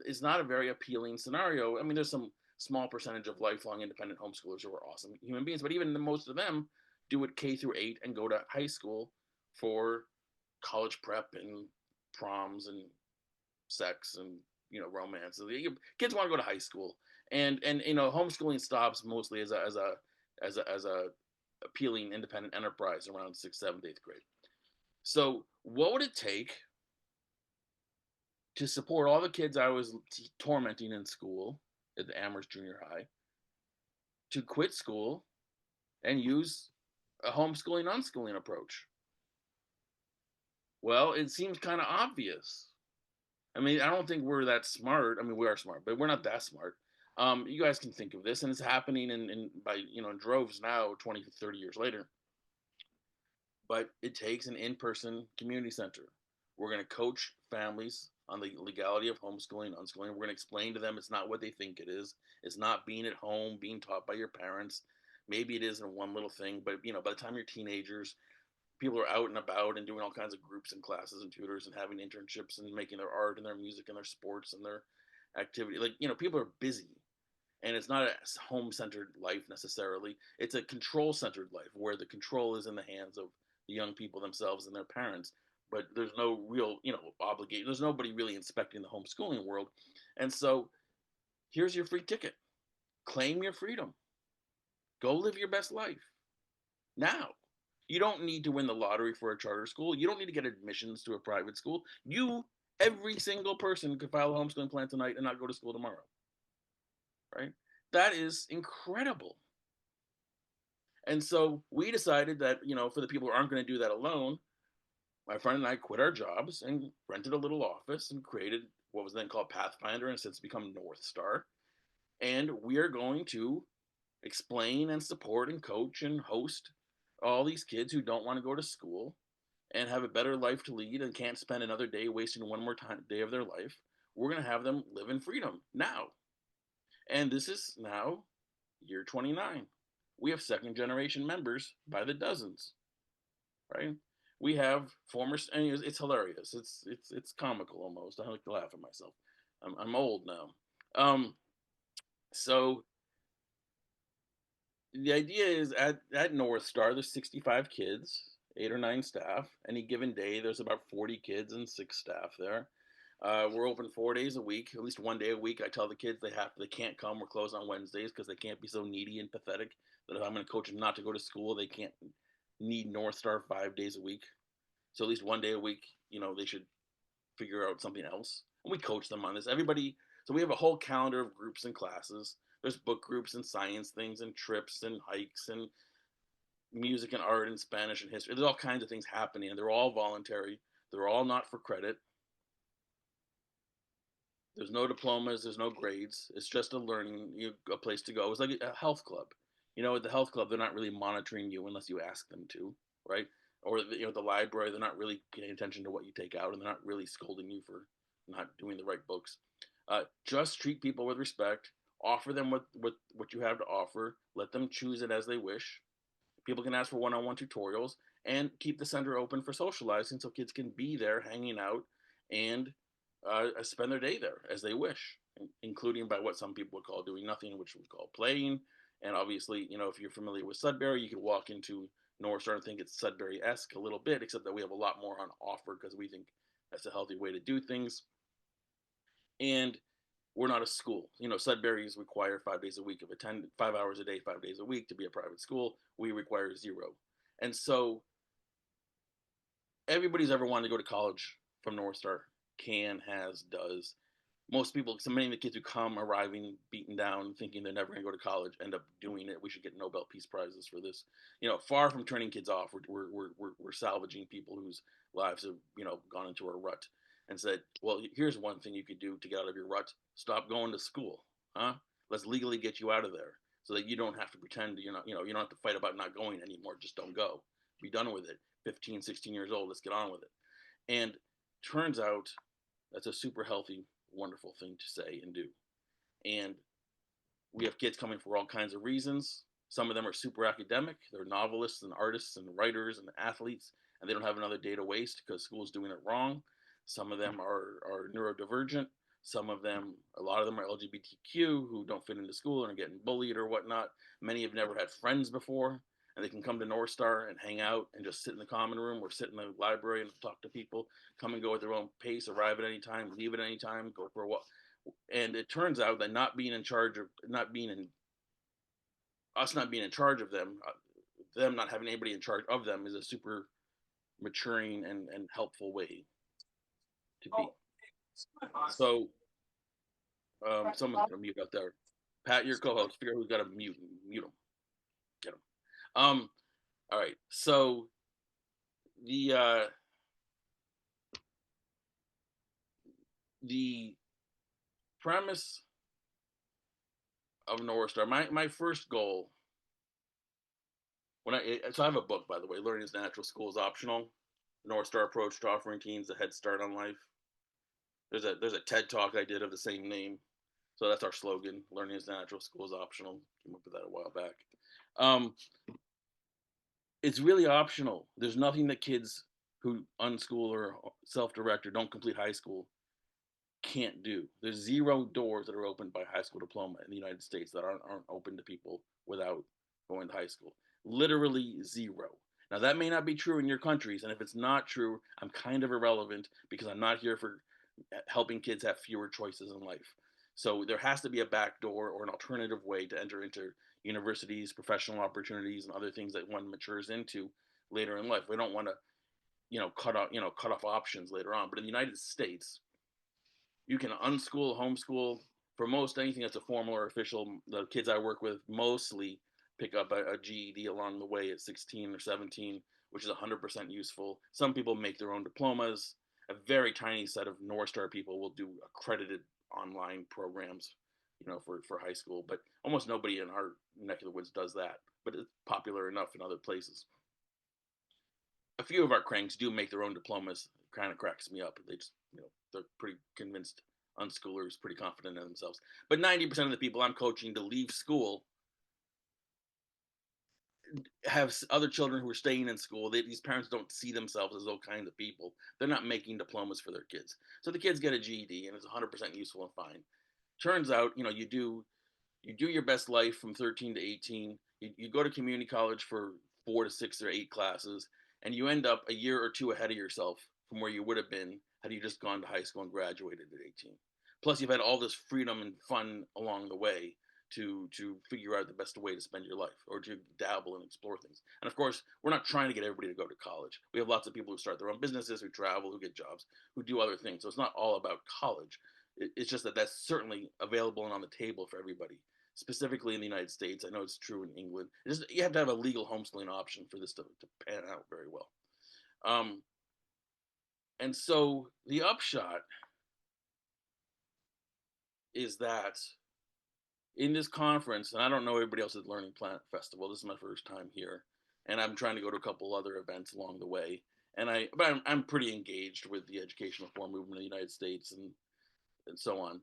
It's not a very appealing scenario. I mean, there's some small percentage of lifelong independent homeschoolers who are awesome human beings, but even most of them do it K-8 and go to high school for college prep and proms and sex and romance. So kids want to go to high school, and homeschooling stops mostly as a appealing independent enterprise around 6th, 7th, 8th grade. So what would it take to support all the kids I was tormenting in school at the Amherst Junior High to quit school and use a homeschooling unschooling approach? Well, it seems kind of obvious. I mean, I don't think we're that smart. I mean, we are smart, but we're not that smart. You guys can think of this, and it's happening in droves now, 20, 30 years later. But it takes an in-person community center. We're going to coach families on the legality of homeschooling, unschooling. We're going to explain to them it's not what they think it is. It's not being at home, being taught by your parents. Maybe it is in one little thing, but by the time you're teenagers, people are out and about and doing all kinds of groups and classes and tutors and having internships and making their art and their music and their sports and their activity. People are busy, and it's not a home-centered life necessarily. It's a control-centered life where the control is in the hands of the young people themselves and their parents. But there's no real, obligation. There's nobody really inspecting the homeschooling world. And so here's your free ticket. Claim your freedom. Go live your best life now. You don't need to win the lottery for a charter school. You don't need to get admissions to a private school. Every single person could file a homeschooling plan tonight and not go to school tomorrow. Right? That is incredible. And so we decided that, for the people who aren't going to do that alone, my friend and I quit our jobs and rented a little office and created what was then called Pathfinder and since become North Star. And we are going to explain and support and coach and host all these kids who don't want to go to school and have a better life to lead and can't spend another day wasting one more day of their life. We're going to have them live in freedom now. And this is now year 29. We have second generation members by the dozens, right? We have former, and it's hilarious. It's comical almost. I like to laugh at myself. I'm old now. So the idea is at North Star, there's 65 kids, 8 or 9 staff. Any given day, there's about 40 kids and 6 staff there. We're open 4 days a week, at least one day a week. I tell the kids they can't come. We're closed on Wednesdays because they can't be so needy and pathetic that if I'm going to coach them not to go to school, they can't need North Star 5 days a week. So at least one day a week, they should figure out something else. And we coach them on this. Everybody, so we have a whole calendar of groups and classes. There's book groups and science things and trips and hikes and music and art and Spanish and history. There's all kinds of things happening, and they're all voluntary. They're all not for credit. There's no diplomas. There's no grades. It's just a place to go. It's like a health club. At the health club, they're not really monitoring you unless you ask them to, right? Or the library, they're not really paying attention to what you take out, and they're not really scolding you for not doing the right books. Just treat people with respect. Offer them what you have to offer. Let them choose it as they wish. People can ask for one-on-one tutorials, and keep the center open for socializing so kids can be there hanging out and spend their day there as they wish, including by what some people would call doing nothing, which we call playing. And obviously, if you're familiar with Sudbury, you could walk into North Star and think it's Sudbury-esque a little bit, except that we have a lot more on offer because we think that's a healthy way to do things. And we're not a school. Sudbury's require 5 days a week of 5 hours a day, 5 days a week to be a private school. We require 0. And so everybody's ever wanted to go to college from North Star does. Most people, so many of the kids who come arriving beaten down, thinking they're never going to go to college, end up doing it. We should get Nobel Peace Prizes for this. Far from turning kids off, we're salvaging people whose lives have gone into a rut, and said, well, here's one thing you could do to get out of your rut: stop going to school, huh? Let's legally get you out of there, so that you don't have to pretend you don't have to fight about not going anymore. Just don't go. Be done with it. 15, 16 years old. Let's get on with it. And turns out that's a super healthy, wonderful thing to say and do. And we have kids coming for all kinds of reasons. Some of them are super academic. They're novelists and artists and writers and athletes, and they don't have another day to waste because school's doing it wrong. Some of them are neurodivergent. A lot of them are LGBTQ who don't fit into school and are getting bullied or whatnot. Many have never had friends before, and they can come to North Star and hang out and just sit in the common room or sit in the library and talk to people, come and go at their own pace, arrive at any time, leave at any time, go for a walk. And it turns out that not being in charge of them, them not having anybody in charge of them is a super maturing and helpful way to be. So someone's gonna mute out there. Pat, your co-host, figure out who's got to mute them. Get them. All right. So the premise of North Star, my first goal so I have a book, by the way, Learning is Natural, School is Optional: North Star Approach to Offering Teens a Head Start on Life. There's a TED Talk I did of the same name. So that's our slogan: Learning is Natural, School is Optional. Came up with that a while back. It's really optional. There's nothing that kids who unschool or self-direct or don't complete high school can't do. There's 0 doors that are opened by high school diploma in the United States that aren't open to people without going to high school. Literally 0. Now that may not be true in your countries, and if it's not true, I'm kind of irrelevant because I'm not here for helping kids have fewer choices in life. So there has to be a back door or an alternative way to enter into universities, professional opportunities, and other things that one matures into later in life. We don't want to, cut off options later on. But in the United States, you can unschool, homeschool for most anything that's a formal or official, the kids I work with mostly pick up a GED along the way at 16 or 17, which is 100% useful. Some people make their own diplomas. A very tiny set of North Star people will do accredited online programs, for high school, but almost nobody in our neck of the woods does that. But it's popular enough in other places. A few of our cranks do make their own diplomas. It kind of cracks me up. They just, they're pretty convinced unschoolers, pretty confident in themselves. But 90% of the people I'm coaching to leave school have other children who are staying in school. These parents don't see themselves as those kinds of people. They're not making diplomas for their kids. So the kids get a GED and it's 100% useful and fine. Turns out, you do your best life from 13 to 18. You go to community college for 4 to 6 or 8 classes, and you end up a year or two ahead of yourself from where you would have been had you just gone to high school and graduated at 18. Plus, you've had all this freedom and fun along the way to figure out the best way to spend your life or to dabble and explore things. And of course, we're not trying to get everybody to go to college. We have lots of people who start their own businesses, who travel, who get jobs, who do other things. So it's not all about college. It's just that that's certainly available and on the table for everybody, specifically in the United States. I know it's true in England. You have to have a legal homeschooling option for this to pan out very well. And so the upshot is that in this conference, and I don't know everybody else at Learning Planet Festival, this is my first time here, and I'm trying to go to a couple other events along the way. But I'm pretty engaged with the education reform movement in the United States and so on.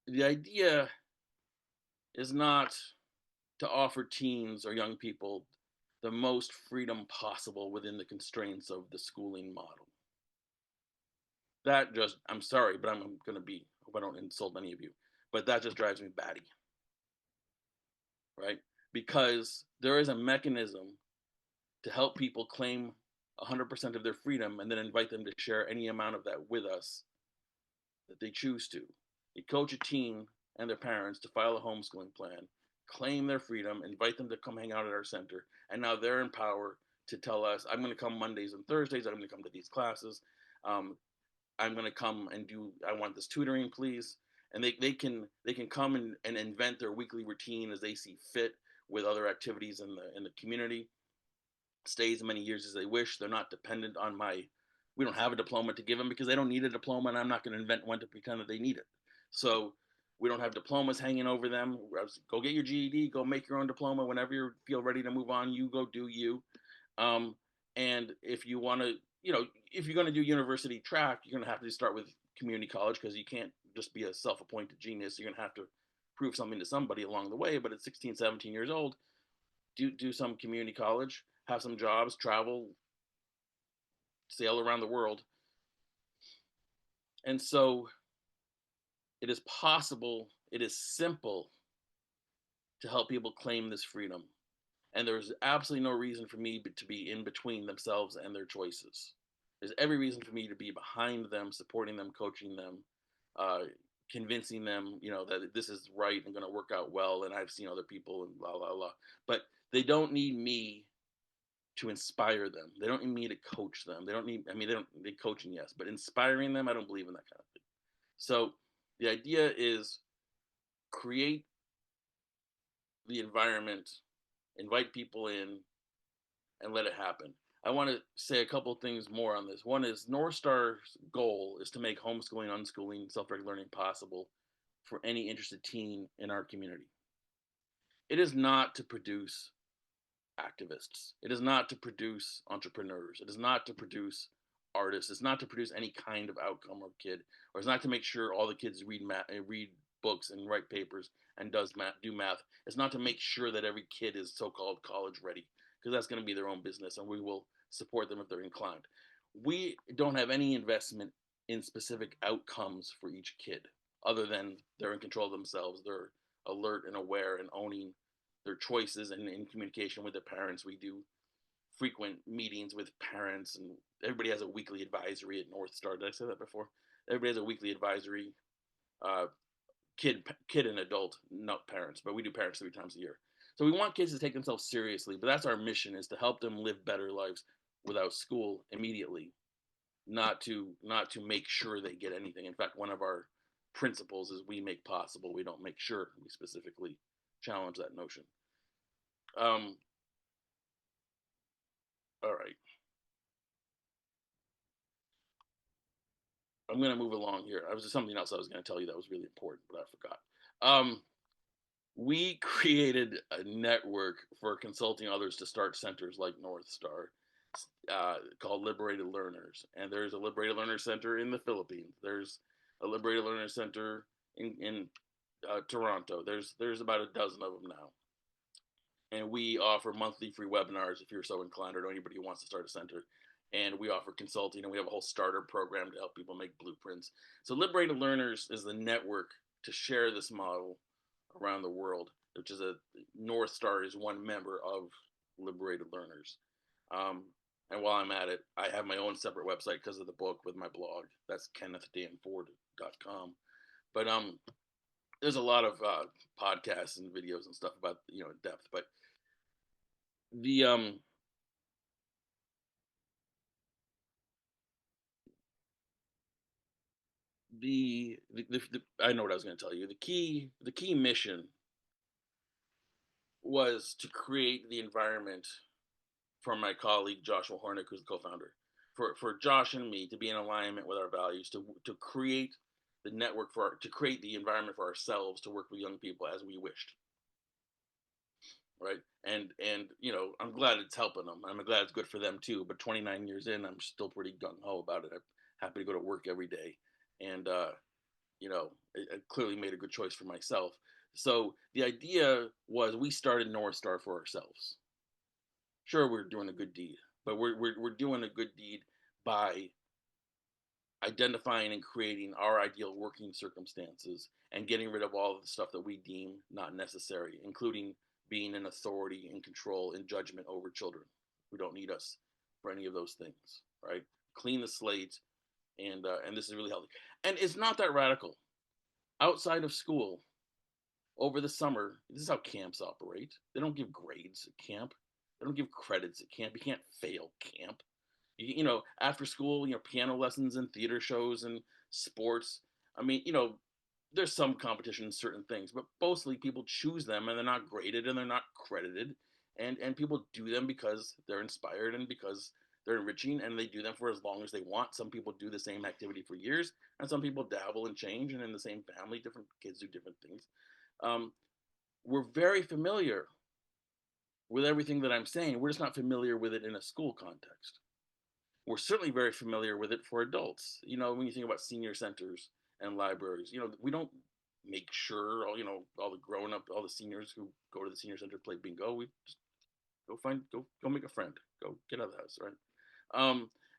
The idea is not to offer teens or young people the most freedom possible within the constraints of the schooling model. I'm sorry, but I'm going to hope I don't insult any of you, but that just drives me batty, right? Because there is a mechanism to help people claim 100% of their freedom and then invite them to share any amount of that with us that they choose to. You coach a teen and their parents to file a homeschooling plan, claim their freedom, invite them to come hang out at our center, and now they're in power to tell us, I'm going to come Mondays and Thursdays, I'm going to come to these classes, I'm going to come and I want this tutoring, please. And they can come and invent their weekly routine as they see fit with other activities in the community, stay as many years as they wish. They're not dependent on we don't have a diploma to give them because they don't need a diploma, and I'm not going to invent one to pretend that they need it. So we don't have diplomas hanging over them. Go get your GED, go make your own diploma. Whenever you feel ready to move on, you go do you. And if you want to, if you're going to do university track, you're going to have to start with community college because you can't just be a self-appointed genius. You're going to have to prove something to somebody along the way. But at 16, 17 years old, do some community college, have some jobs, travel, sail around the world. And so it is possible, it is simple to help people claim this freedom. And there's absolutely no reason for me to be in between themselves and their choices. There's every reason for me to be behind them, supporting them, coaching them, convincing them, that this is right and going to work out well. And I've seen other people and blah, blah, blah. But they don't need me to inspire them. They don't need me to coach them. They coaching, yes, but inspiring them, I don't believe in that kind of thing. So the idea is create the environment, invite people in, and let it happen. I want to say a couple of things more on this. One is North Star's goal is to make homeschooling, unschooling, self-directed learning possible for any interested teen in our community. It is not to produce activists. It is not to produce entrepreneurs. It is not to produce artists. It's not to produce any kind of outcome of kid, or it's not to make sure all the kids read books and write papers and do math. It's not to make sure that every kid is so-called college ready, because that's going to be their own business, and we will support them if they're inclined. We don't have any investment in specific outcomes for each kid, other than they're in control of themselves. They're alert and aware and owning their choices and in communication with their parents. We do frequent meetings with parents, and everybody has a weekly advisory at North Star. Did I say that before? Everybody has a weekly advisory, kid and adult, not parents, but we do parents 3 times a year. So we want kids to take themselves seriously, but that's our mission, is to help them live better lives without school immediately, not to make sure they get anything. In fact, one of our principles is we make possible, we don't make sure. We specifically challenge that notion. All right. I'm going to move along here. I was just something else I was going to tell you that was really important, but I forgot. We created a network for consulting others to start centers like North Star, called Liberated Learners. And there's a Liberated Learner Center in the Philippines. There's a Liberated Learner Center in Toronto. There's about a dozen of them now. And we offer monthly free webinars if you're so inclined, or anybody who wants to start a center. And we offer consulting, and we have a whole starter program to help people make blueprints. So Liberated Learners is the network to share this model around the world, which is a North Star is one member of Liberated Learners. And while I'm at it, I have my own separate website because of the book with my blog. That's kennethdanford.com. But there's a lot of podcasts and videos and stuff about in depth. But the I know what I was going to tell you. The key mission was to create the environment for my colleague Joshua Hornick, who's the co-founder, for Josh and me to be in alignment with our values, to create the network to create the environment for ourselves to work with young people as we wished. Right. And I'm glad it's helping them. I'm glad it's good for them too. But 29 years in, I'm still pretty gung ho about it. I'm happy to go to work every day. And, I clearly made a good choice for myself. So the idea was we started North Star for ourselves. Sure, we're doing a good deed, but we're doing a good deed by identifying and creating our ideal working circumstances and getting rid of all of the stuff that we deem not necessary, including being in authority and control and judgment over children who don't need us for any of those things, right? Clean the slate, and this is really healthy. And it's not that radical. Outside of school, over the summer, this is how camps operate. They don't give grades at camp. They don't give credits at camp. You can't fail camp. After school, piano lessons and theater shows and sports. I mean, there's some competition in certain things, but mostly people choose them and they're not graded and they're not credited. And people do them because they're inspired and because they're enriching, and they do them for as long as they want. Some people do the same activity for years, and some people dabble and change, and in the same family, different kids do different things. We're very familiar with everything that I'm saying. We're just not familiar with it in a school context. We're certainly very familiar with it for adults. When you think about senior centers and libraries, we don't make sure all the grown up, all the seniors who go to the senior center play bingo. We just go make a friend, go get out of the house, right?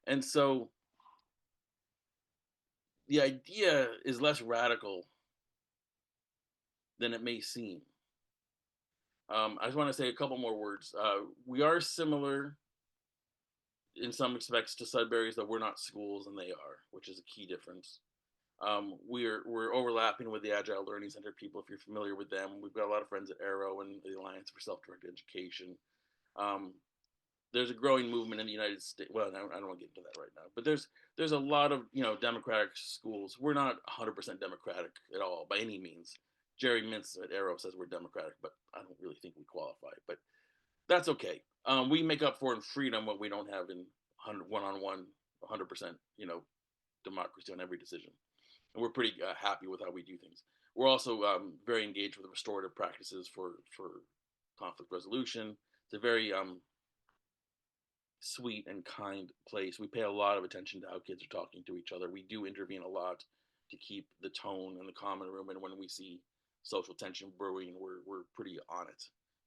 And so the idea is less radical than it may seem. I just want to say a couple more words. We are similar in some respects to Sudbury's, that we're not schools and they are, which is a key difference. We're overlapping with the Agile Learning Center people. If you're familiar with them, we've got a lot of friends at Arrow and the Alliance for Self-Directed Education. There's a growing movement in the United States. Well, I don't want to get into that right now, but there's a lot of democratic schools. We're not 100% democratic at all by any means. Jerry Mintz at Arrow says we're democratic, but I don't really think we qualify. But that's okay. We make up for in freedom what we don't have in one-on-one, 100%, democracy on every decision. And we're pretty happy with how we do things. We're also very engaged with restorative practices for conflict resolution. It's a very sweet and kind place. We pay a lot of attention to how kids are talking to each other. We do intervene a lot to keep the tone in the common room. And when we see social tension brewing, we're pretty on it.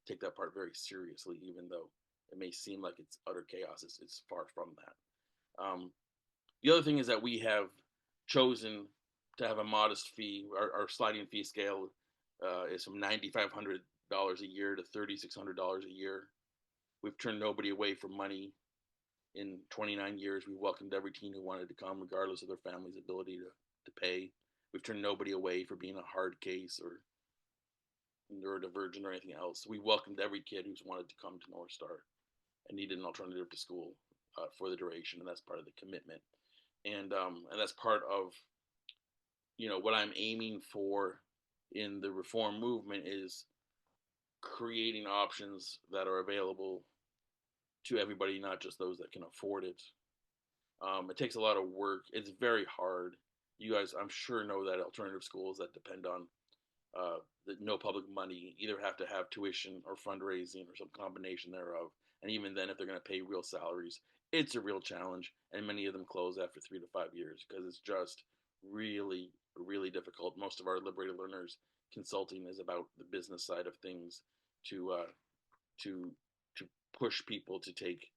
Take that part very seriously, even though it may seem like it's utter chaos. It's far from that. The other thing is that we have chosen to have a modest fee. Our sliding fee scale is from $9,500 a year to $3,600 a year. We've turned nobody away from money. In 29 years, we welcomed every teen who wanted to come, regardless of their family's ability to pay. We've turned nobody away for being a hard case or neurodivergent or anything else. We welcomed every kid who's wanted to come to North Star and needed an alternative to school for the duration, and that's part of the commitment. And that's part of what I'm aiming for in the reform movement is creating options that are available to everybody, not just those that can afford it. It takes a lot of work. It's very hard. You guys, I'm sure, know that alternative schools that depend on no public money either have to have tuition or fundraising or some combination thereof. And even then, if they're going to pay real salaries, it's a real challenge. And many of them close after 3 to 5 years because it's just really, really difficult. Most of our liberated learners consulting is about the business side of things to to to push people to take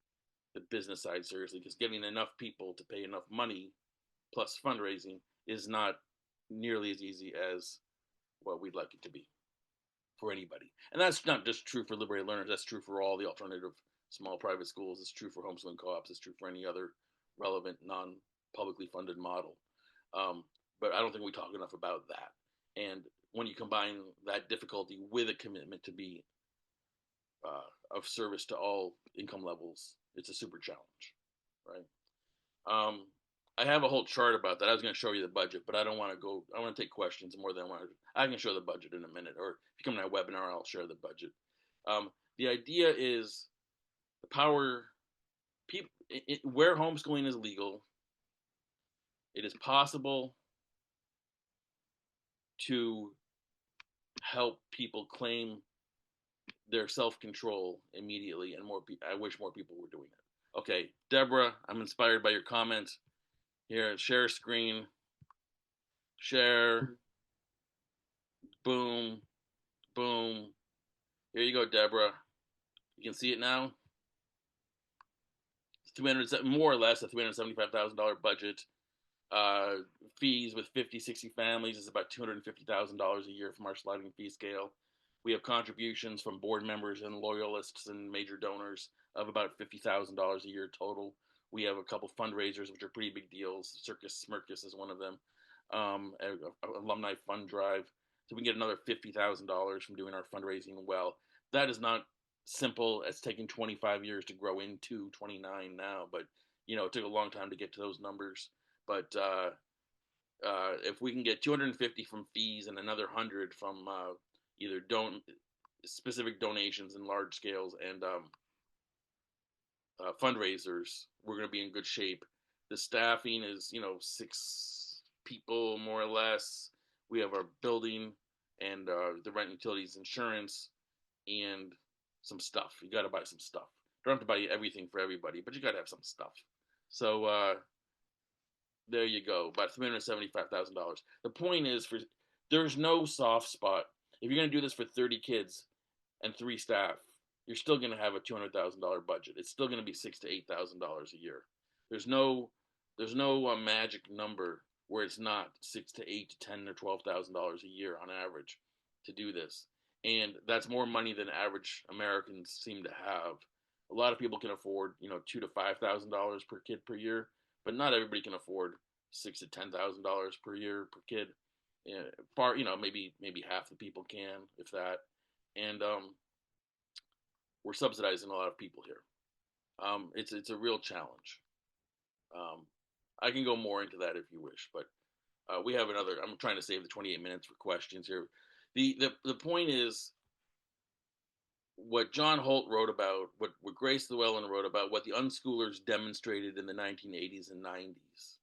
the business side seriously, because getting enough people to pay enough money plus fundraising is not nearly as easy as what we'd like it to be for anybody. And that's not just true for liberated learners, that's true for all the alternative small private schools, it's true for homeschooling co-ops, it's true for any other relevant non-publicly funded model. But I don't think we talk enough about that. And when you combine that difficulty with a commitment to be of service to all income levels, it's a super challenge, right? I have a whole chart about that. I was going to show you the budget, but I don't want to go. I want to take questions more than I want to. I can show the budget in a minute, or if you come to my webinar, I'll share the budget. The idea is the power. People, where homeschooling is legal, it is possible to help people claim their self-control immediately, and more. I wish more people were doing it. Okay, Deborah, I'm inspired by your comments. Here, share screen. Share. Boom. Boom. Here you go, Deborah. You can see it now. It's more or less a $375,000 budget. Fees with 50, 60 families is about $250,000 a year from our sliding fee scale. We have contributions from board members and loyalists and major donors of about $50,000 a year total. We have a couple fundraisers, which are pretty big deals. Circus Smirkus is one of them. Alumni fund drive. So we can get another $50,000 from doing our fundraising well. That is not simple. It's taken 25 years to grow into 29 now, but it took a long time to get to those numbers. But if we can get 250 from fees and another 100 from either specific donations in large scales and fundraisers, we're going to be in good shape. The staffing is 6 people more or less. We have our building and the rent, utilities, insurance, and some stuff. You got to buy some stuff. Don't have to buy everything for everybody, but you got to have some stuff. So there you go, about $375,000. The point is, there's no soft spot. If you're going to do this for 30 kids and 3 staff, you're still going to have a $200,000 budget. It's still going to be $6,000 to $8,000 a year. There's no magic number where it's not $6,000 to $8,000 to $10,000 or $12,000 a year on average to do this, and that's more money than average Americans seem to have. A lot of people can afford $2,000 to $5,000 per kid per year, but not everybody can afford $6,000 to $10,000 per year per kid. Maybe half the people can, if that, and we're subsidizing a lot of people here. It's a real challenge. I can go more into that if you wish, but we have another. I'm trying to save the 28 minutes for questions here. The point is what John Holt wrote about, what Grace Llewellyn wrote about, what the unschoolers demonstrated in the 1980s and 90s.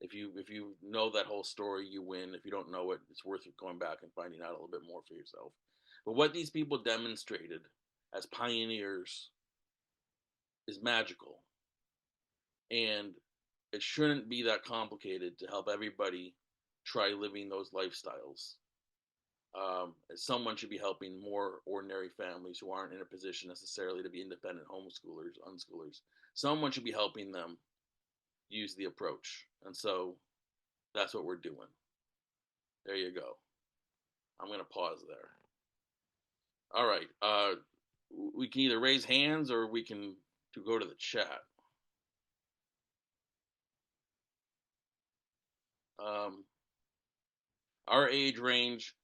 If you know that whole story, you win. If you don't know it, it's worth going back and finding out a little bit more for yourself. But what these people demonstrated as pioneers is magical. And it shouldn't be that complicated to help everybody try living those lifestyles. Someone should be helping more ordinary families who aren't in a position necessarily to be independent homeschoolers, unschoolers. Someone should be helping them use the approach. And so that's what we're doing. There you go. I'm going to pause there. All right. We can either raise hands or we can go to the chat. Our age range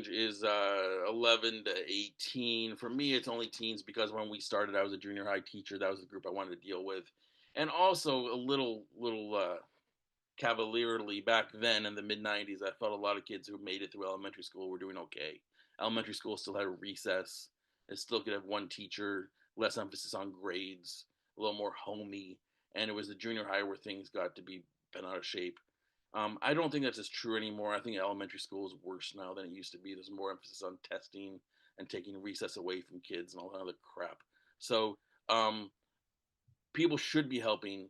is 11 to 18. For me, it's only teens because when we started, I was a junior high teacher. That was the group I wanted to deal with, and also a little cavalierly back then in the mid 90s. I felt a lot of kids who made it through elementary school were doing okay. Elementary school still had a recess. It still could have one teacher, less emphasis on grades, a little more homey. And it was the junior high where things got to be bent out of shape. I don't think that's as true anymore. I think elementary school is worse now than it used to be. There's more emphasis on testing and taking recess away from kids and all that other crap. So um, people should be helping.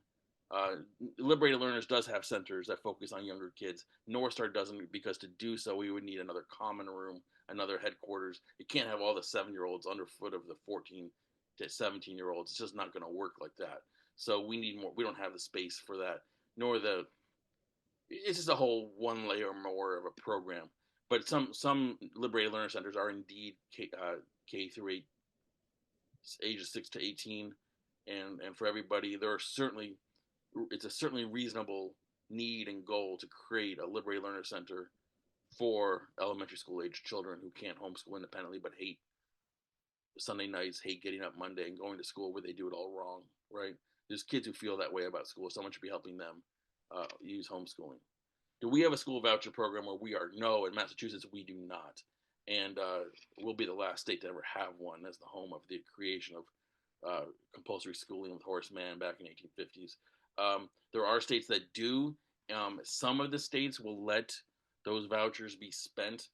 Uh, Liberated Learners does have centers that focus on younger kids. North Star doesn't, because to do so, we would need another common room, another headquarters. You can't have all the 7-year-olds underfoot of the 14 to 17-year-olds. It's just not going to work like that. So we need more. We don't have the space for that, nor the. It's just a whole one layer more of a program. But some Liberated Learner centers are indeed K through 8, ages 6 to 18, and for everybody. There are certainly It's a certainly reasonable need and goal to create a Liberated Learner Center for elementary school age children who can't homeschool independently but hate Sunday nights, hate getting up Monday and going to school where they do it all wrong, right? There's kids who feel that way about school. Someone should be helping them use homeschooling. Do we have a school voucher program where we are? No, in Massachusetts, we do not. And we'll be the last state to ever have one as the home of the creation of compulsory schooling with Horace Mann back in the 1850s. There are states that do. Some of the states will let those vouchers be spent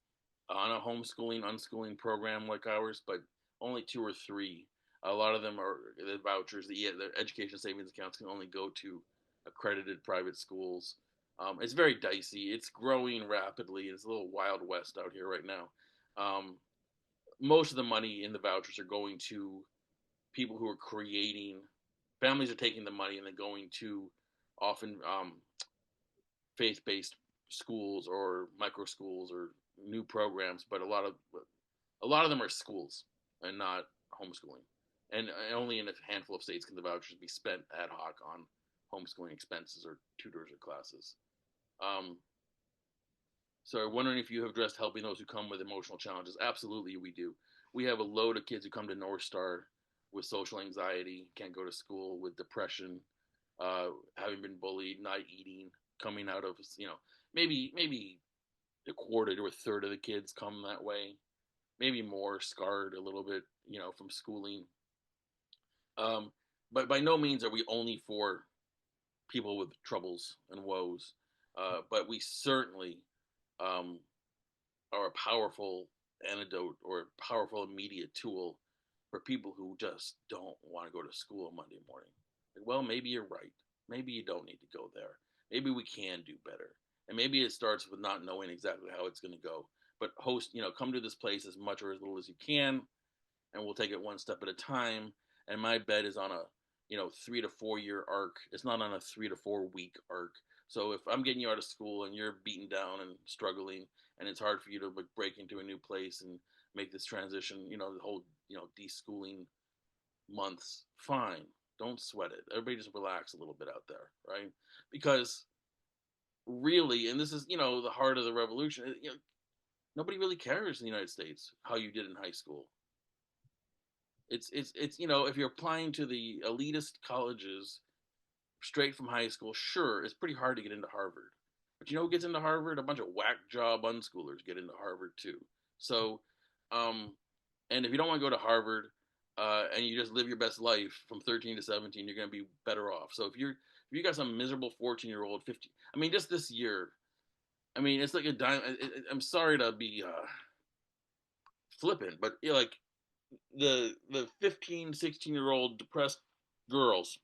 on a homeschooling, unschooling program like ours, but only 2 or 3. A lot of them are the vouchers. The education savings accounts can only go to accredited private schools. It's very dicey. It's growing rapidly. It's a little wild west out here right now. Most of the money in the vouchers are going to people who are creating. Families are taking the money and then going to often faith-based schools or micro schools or new programs, but a lot of them are schools and not homeschooling. And only in a handful of states can the vouchers be spent ad hoc on homeschooling expenses or tutors or classes. Um, so I'm wondering if you have addressed helping those who come with emotional challenges. Absolutely, we do. We have a load of kids who come to North Star with social anxiety, can't go to school, with depression, having been bullied, not eating, coming out of, maybe a quarter to a third of the kids come that way, maybe more, scarred a little bit, from schooling. But by no means are we only for people with troubles and woes. But we certainly um, are a powerful antidote or a powerful immediate tool for people who just don't want to go to school on Monday morning. Well, maybe you're right. Maybe you don't need to go there. Maybe we can do better. And maybe it starts with not knowing exactly how it's going to go. But come to this place as much or as little as you can, and we'll take it one step at a time. And my bet is on a 3 to 4 year arc. It's not on a 3 to 4 week arc. So if I'm getting you out of school and you're beaten down and struggling, and it's hard for you to break into a new place and make this transition, the whole deschooling months, fine. Don't sweat it. Everybody just relax a little bit out there, right? Because really, and this is the heart of the revolution. Nobody really cares in the United States how you did in high school. It's if you're applying to the elitist colleges straight from high school, sure, it's pretty hard to get into Harvard. But who gets into Harvard? A bunch of whack job unschoolers get into Harvard too. So, and if you don't want to go to Harvard, and you just live your best life from 13 to 17, you're going to be better off. So if you got some miserable 14-year-old, 15, just this year, it's like a dime. I'm sorry to be flippant, but like the 15, 16-year-old depressed girls,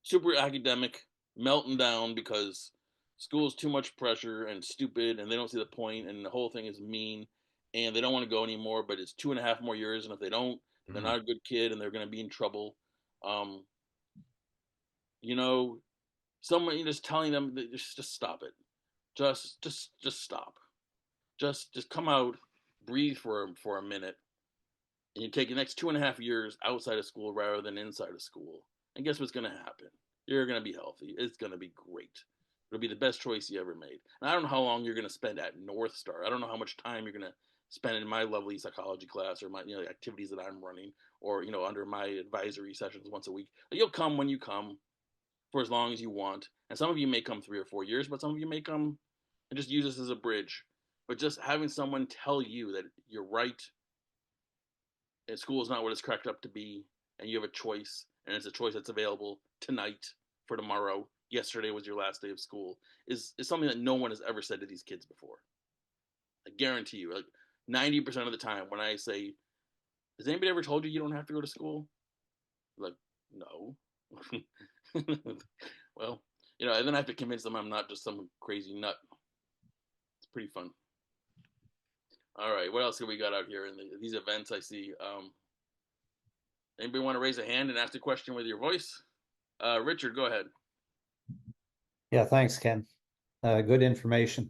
super academic, melting down because school is too much pressure and stupid, and they don't see the point, and the whole thing is mean, and they don't want to go anymore. But it's 2.5 more years, and if they don't, they're not a good kid, and they're going to be in trouble. Someone just telling them that just stop it, just stop, just come out, breathe for a minute, and you take the next 2.5 years outside of school rather than inside of school. And guess what's going to happen? You're going to be healthy. It's going to be great. It'll be the best choice you ever made. And I don't know how long you're going to spend at North Star. I don't know how much time you're going to spend in my lovely psychology class or my activities that I'm running, or under my advisory sessions once a week. But you'll come when you come. for as long as you want. And some of you may come 3 or 4 years, but some of you may come and just use this as a bridge. But just having someone tell you that you're right, and school is not what it's cracked up to be, and you have a choice, and it's a choice that's available tonight for tomorrow. Yesterday was your last day of school, is something that no one has ever said to these kids before. I guarantee you, like 90% of the time when I say, has anybody ever told you you don't have to go to school? Like, no. Well, and then I have to convince them I'm not just some crazy nut. It's pretty fun. All right, what else have we got out here in these events? I see. Anybody want to raise a hand and ask a question with your voice? Richard, go ahead. Yeah, thanks, Ken. Good information.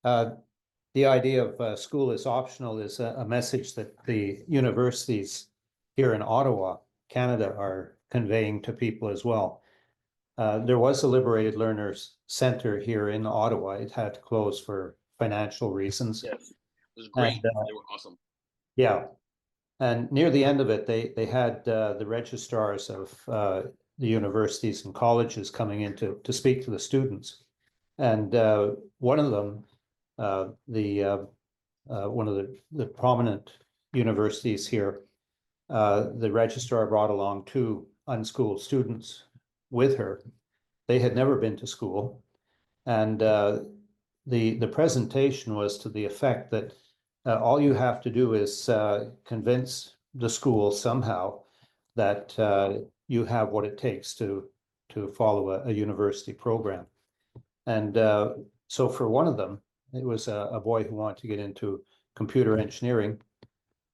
The idea of school is optional is a message that the universities here in Ottawa, Canada, are conveying to people as well. There was a Liberated Learners Center here in Ottawa. It had to close for financial reasons. Yes, it was great. And, they were awesome. yeah, and near the end of it, they had the registrars of the universities and colleges coming in to speak to the students. And one of them, one of the prominent universities here, the registrar brought along 2 unschooled students with her. They had never been to school, and the presentation was to the effect that all you have to do is convince the school somehow that you have what it takes to follow a university program. And so for one of them, it was a boy who wanted to get into computer engineering.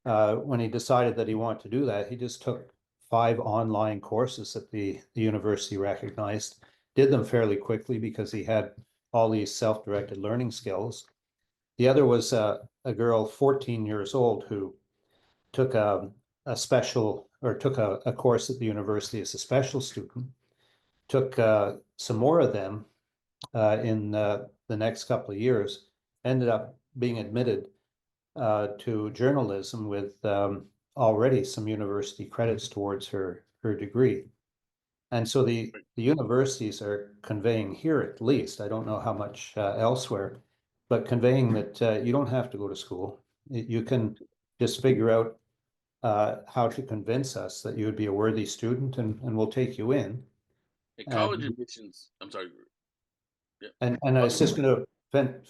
When he decided that he wanted to do that, he just took 5 online courses that the university recognized, did them fairly quickly because he had all these self-directed learning skills. The other was a girl, 14 years old, who took a course at the university as a special student, took some more of them in the next couple of years, ended up being admitted to journalism with already some university credits towards her degree. And so the universities are conveying here, at least, I don't know how much elsewhere, but conveying that you don't have to go to school. You can just figure out how to convince us that you would be a worthy student, and we'll take you in. College admissions, I'm sorry. Yeah. And I was just going to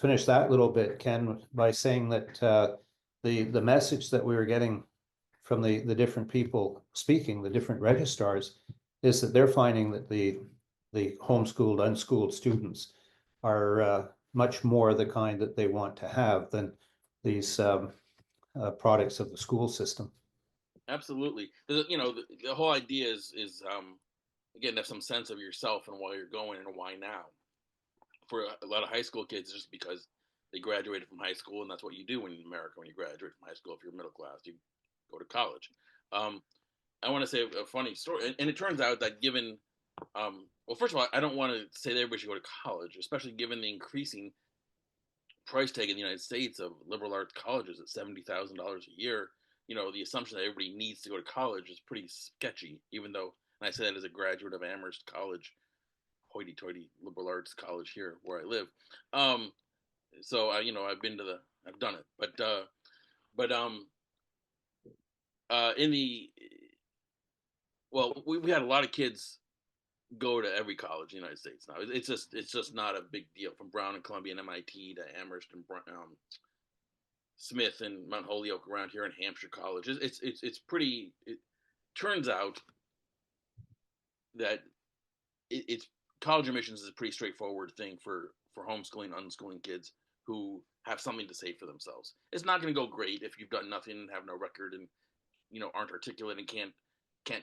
finish that little bit, Ken, by saying that the message that we were getting from the different people speaking, the different registrars, is that they're finding that the homeschooled, unschooled students are much more the kind that they want to have than these products of the school system. Absolutely. The whole idea is again, have some sense of yourself and why you're going and why now. For a lot of high school kids, just because they graduated from high school, and that's what you do in America when you graduate from high school. If you're middle class, you go to college. I want to say a funny story, and it turns out that given, well, first of all, I don't want to say that everybody should go to college, especially given the increasing price tag in the United States of liberal arts colleges at $70,000 a year. The assumption that everybody needs to go to college is pretty sketchy. Even though, and I say that as a graduate of Amherst College, hoity-toity liberal arts college here where I live. So I've done it, but in the well, we had a lot of kids go to every college in the United States now. It's just not a big deal, from Brown and Columbia and MIT to Amherst and Smith and Mount Holyoke around here in Hampshire College. It's pretty. It turns out that it's college admissions is a pretty straightforward thing for homeschooling, unschooling kids who have something to say for themselves. It's not going to go great if you've done nothing and have no record and aren't articulate and can't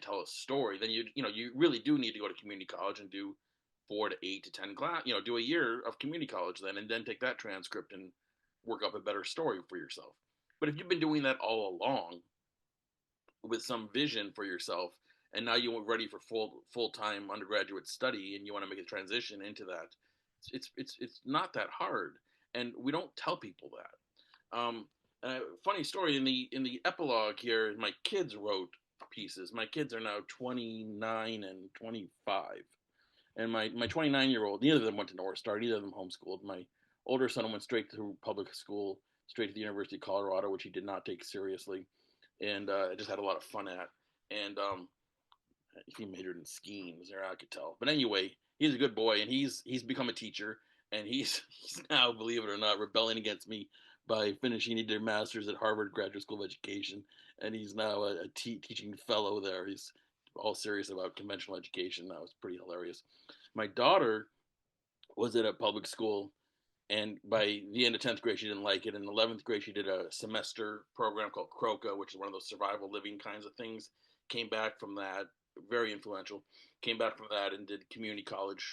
tell a story. Then you really do need to go to community college and do 4 to 8 to 10 class. Do a year of community college and then take that transcript and work up a better story for yourself. But if you've been doing that all along with some vision for yourself, and now you're ready for full-time undergraduate study and you want to make a transition into that, it's not that hard, and we don't tell people that. Funny story, in the epilogue here, my kids wrote pieces. My kids are now 29 and 25, And my 29-year-old, neither of them went to North Star, neither of them homeschooled. My older son went straight to public school, straight to the University of Colorado, which he did not take seriously, and just had a lot of fun at. And he majored in skiing, there I could tell. But anyway, he's a good boy, and he's become a teacher, and he's now, believe it or not, rebelling against me by finishing. He did a master's at Harvard Graduate School of Education, and he's now a teaching fellow there. He's all serious about conventional education. That was pretty hilarious. My daughter was at a public school, and by the end of 10th grade, she didn't like it. In 11th grade, she did a semester program called Croca, which is one of those survival living kinds of things. Came back from that, very influential. Came back from that and did community college,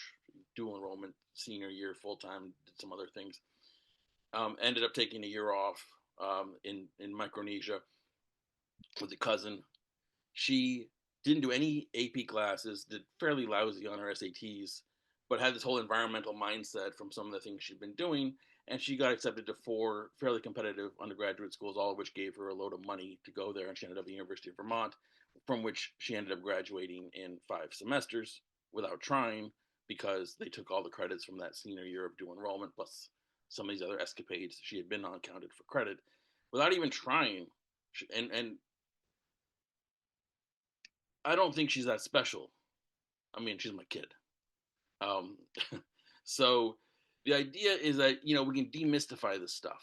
dual enrollment, senior year, full time, did some other things. Ended up taking a year off in Micronesia with a cousin. She didn't do any AP classes, did fairly lousy on her SATs, but had this whole environmental mindset from some of the things she'd been doing. And she got accepted to 4 fairly competitive undergraduate schools, all of which gave her a load of money to go there. And she ended up at the University of Vermont, from which she ended up graduating in 5 semesters without trying, because they took all the credits from that senior year of dual enrollment, plus some of these other escapades she had been on counted for credit without even trying. And I don't think she's that special. I mean, she's my kid. Um, so the idea is that, we can demystify this stuff.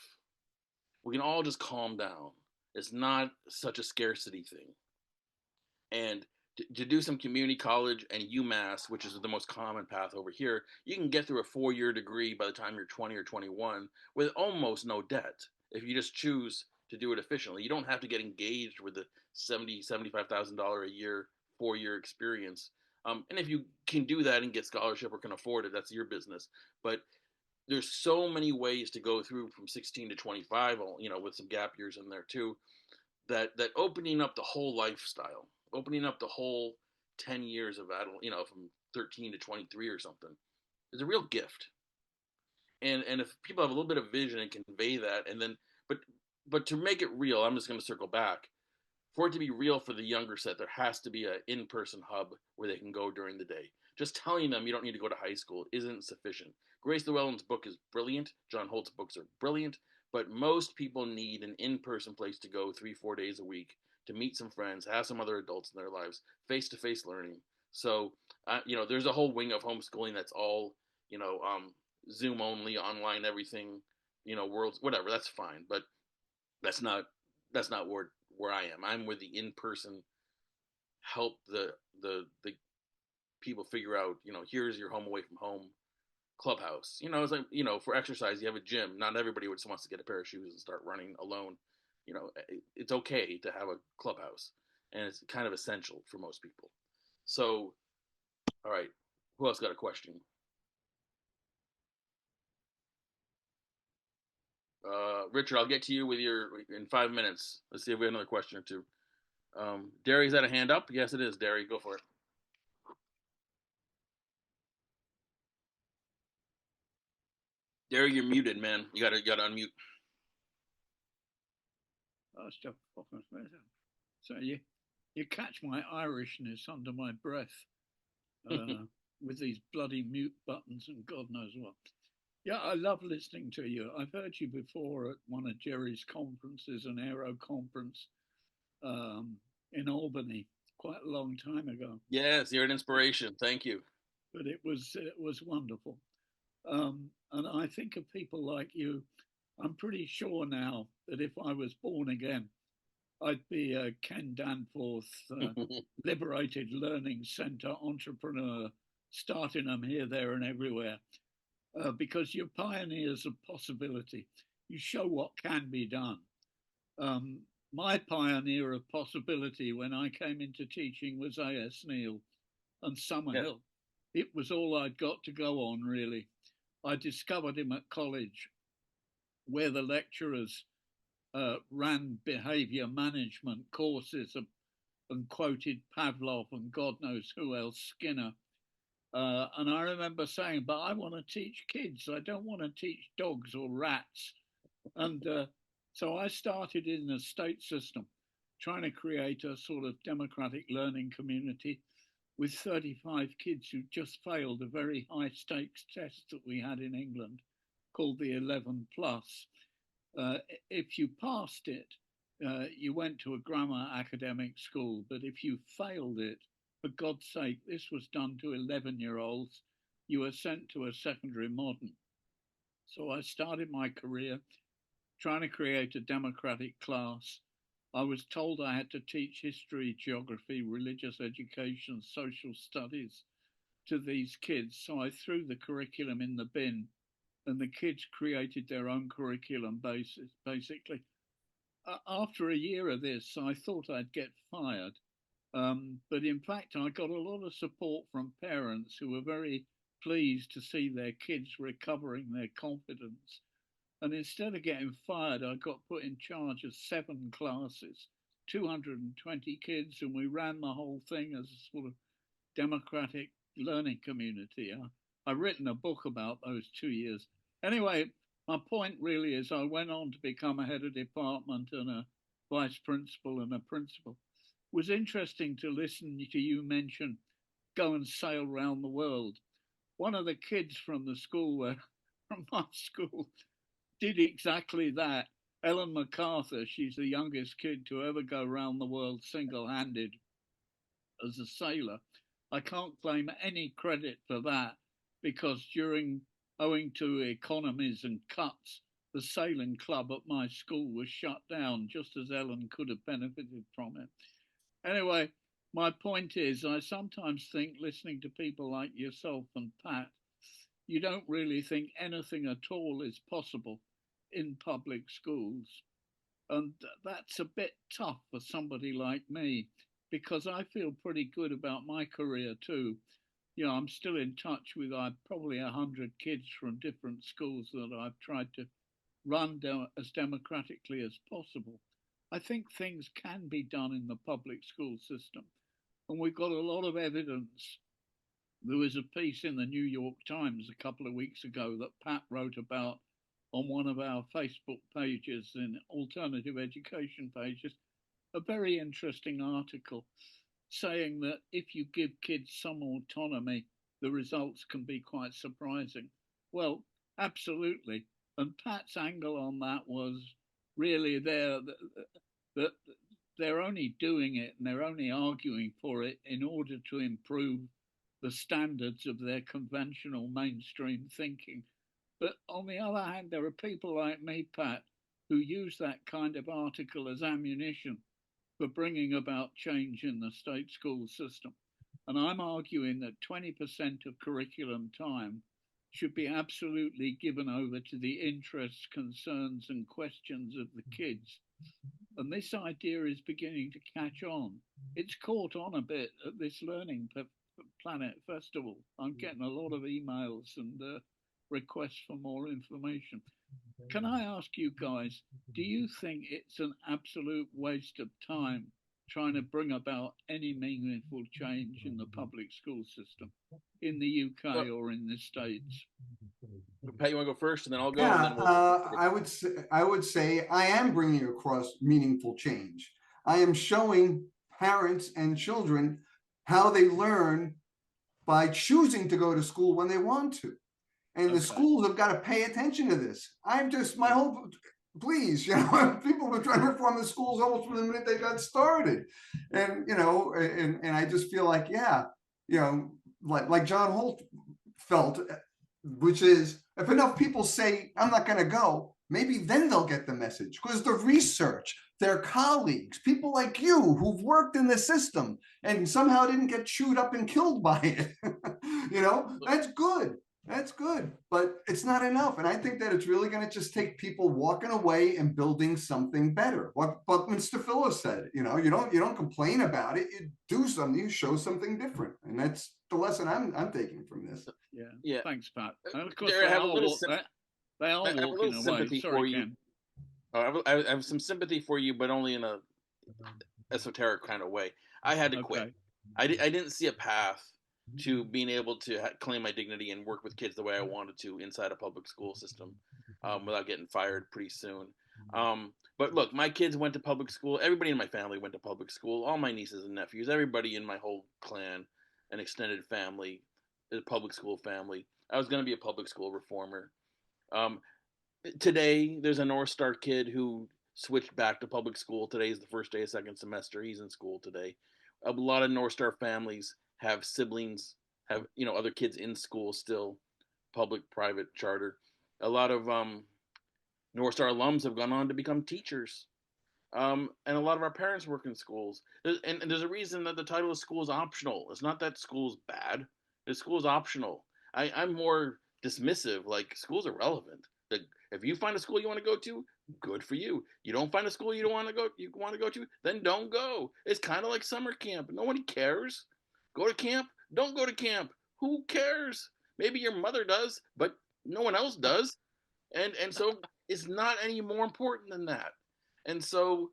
We can all just calm down. It's not such a scarcity thing. And to do some community college and UMass, which is the most common path over here, you can get through a 4-year degree by the time you're 20 or 21 with almost no debt if you just choose to do it efficiently. You don't have to get engaged with the $75,000 a year 4-year experience. And if you can do that and get scholarship or can afford it, that's your business. But there's so many ways to go through from 16 to 25, with some gap years in there too, that opening up the whole lifestyle, opening up the whole 10 years of adult, from 13 to 23 or something, is a real gift. And if people have a little bit of vision and convey that, and then, but to make it real, I'm just going to circle back. For it to be real for the younger set, there has to be an in-person hub where they can go during the day. Just telling them you don't need to go to high school isn't sufficient. Grace Llewellyn's book is brilliant. John Holt's books are brilliant. But most people need an in-person place to go 3-4 days a week to meet some friends, have some other adults in their lives, face-to-face learning. So, there's a whole wing of homeschooling that's all, Zoom only, online, everything, worlds, whatever. That's fine, but that's not where I am. I'm with the in-person, help the people figure out, here's your home away from home clubhouse. It's like, for exercise, you have a gym. Not everybody just wants to get a pair of shoes and start running alone. It's okay to have a clubhouse, and it's kind of essential for most people. So, all right, who else got a question? Richard, I'll get to you in 5 minutes. Let's see if we have another question or two. Derry's had a hand up. Yes, it is. Derry, go for it. Derry, you're muted, man. You gotta unmute. So you catch my Irishness under my breath with these bloody mute buttons and God knows what. Yeah, I love listening to you. I've heard you before at one of Jerry's conferences, an Aero conference in Albany, quite a long time ago. Yes, you're an inspiration. Thank you. But it was wonderful. And I think of people like you. I'm pretty sure now that if I was born again, I'd be a Ken Danford, Liberated Learning Center entrepreneur, starting them here, there, and everywhere. Because you're pioneers of possibility. You show what can be done. My pioneer of possibility when I came into teaching was A.S. Neal and Summerhill. Yeah. It was all I'd got to go on, really. I discovered him at college, where the lecturers ran behavior management courses and quoted Pavlov and God knows who else, Skinner. And I remember saying, but I want to teach kids. I don't want to teach dogs or rats. And so I started in the state system, trying to create a sort of democratic learning community with 35 kids who just failed a very high stakes test that we had in England called the 11 plus. If you passed it, you went to a grammar academic school, but if you failed it, for God's sake, this was done to 11-year-olds, you were sent to a secondary modern. So I started my career trying to create a democratic class. I was told I had to teach history, geography, religious education, social studies to these kids. So I threw the curriculum in the bin and the kids created their own curriculum basis, basically. After a year of this, I thought I'd get fired. But in fact, I got a lot of support from parents who were very pleased to see their kids recovering their confidence. And instead of getting fired, I got put in charge of 7 classes, 220 kids, and we ran the whole thing as a sort of democratic learning community. I've written a book about those 2 years. Anyway, my point really is I went on to become a head of department and a vice principal and a principal. It was interesting to listen to you mention go and sail around the world. One of the kids from the school, from my school, did exactly that. Ellen MacArthur, she's the youngest kid to ever go around the world single-handed as a sailor. I can't claim any credit for that because owing to economies and cuts, the sailing club at my school was shut down just as Ellen could have benefited from it. Anyway, my point is I sometimes think listening to people like yourself and Pat, you don't really think anything at all is possible in public schools. And that's a bit tough for somebody like me because I feel pretty good about my career too. You know, I'm still in touch with probably 100 kids from different schools that I've tried to run as democratically as possible. I think things can be done in the public school system. And we've got a lot of evidence. There was a piece in the New York Times a couple of weeks ago that Pat wrote about on one of our Facebook pages and alternative education pages, a very interesting article saying that if you give kids some autonomy, the results can be quite surprising. Well, absolutely. And Pat's angle on that was really that they're only doing it and they're only arguing for it in order to improve the standards of their conventional mainstream thinking. But on the other hand, there are people like me, Pat, who use that kind of article as ammunition for bringing about change in the state school system. And I'm arguing that 20% of curriculum time should be absolutely given over to the interests, concerns, and questions of the kids. And this idea is beginning to catch on. It's caught on a bit at this Learning Planet Festival. I'm getting a lot of emails and requests for more information. Can I ask you guys, do you think it's an absolute waste of time trying to bring about any meaningful change in the public school system in the UK or in the States? Pat, you want to go first, and then I'll go. Yeah, and then I would say I am bringing across meaningful change. I am showing parents and children how they learn by choosing to go to school when they want to. And the schools have got to pay attention to this. Please, people were trying to reform the schools almost from the minute they got started. And, and I just feel like, like John Holt felt, which is if enough people say, I'm not going to go, maybe then they'll get the message because the research, their colleagues, people like you who've worked in the system and somehow didn't get chewed up and killed by it, that's good. That's good, but it's not enough. And I think that it's really going to just take people walking away and building something better. What Buckminster Phillips said, you don't complain about it. You do something, you show something different. And that's the lesson I'm taking from this. Yeah. Thanks, Pat. And of course, Jerry, they are walking away. Sorry, Ken. I have some sympathy for you, but only in a esoteric kind of way. I had to quit. I didn't see a path to being able to claim my dignity and work with kids the way I wanted to inside a public school system without getting fired pretty soon. But look, my kids went to public school. Everybody in my family went to public school. All my nieces and nephews, everybody in my whole clan an extended family, a public school family. I was going to be a public school reformer. Um, Today, there's a North Star kid who switched back to public school. Today is the first day of second semester. He's in school today. A lot of North Star families have siblings, have other kids in school still, public, private, charter. A lot of North Star alums have gone on to become teachers. And a lot of our parents work in schools. And there's a reason that the title of school is optional. It's not that school's bad. The school is optional. I'm more dismissive. Like, schools are relevant. Like, if you find a school you want to go to, good for you. You don't find a school you want to go to, then don't go. It's kind of like summer camp. Nobody cares. Go to camp. Don't go to camp. Who cares? Maybe your mother does, but no one else does. And so it's not any more important than that. And so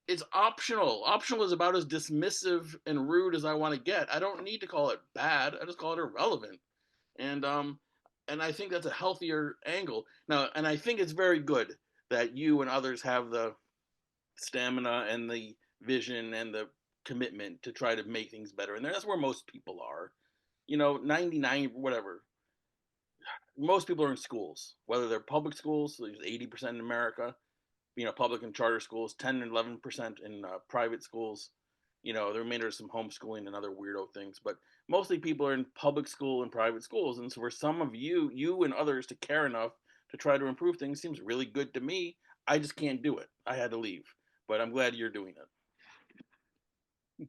it's optional. Optional is about as dismissive and rude as I want to get. I don't need to call it bad. I just call it irrelevant. And I think that's a healthier angle. Now, and I think it's very good that you and others have the stamina and the vision and the commitment to try to make things better. And that's where most people are. 99, whatever. Most people are in schools, whether they're public schools, so there's 80% in America, public and charter schools, 10 and 11% in private schools. The remainder is some homeschooling and other weirdo things, but mostly people are in public school and private schools. And so for some of you and others to care enough to try to improve things seems really good to me. I just can't do it. I had to leave, but I'm glad you're doing it.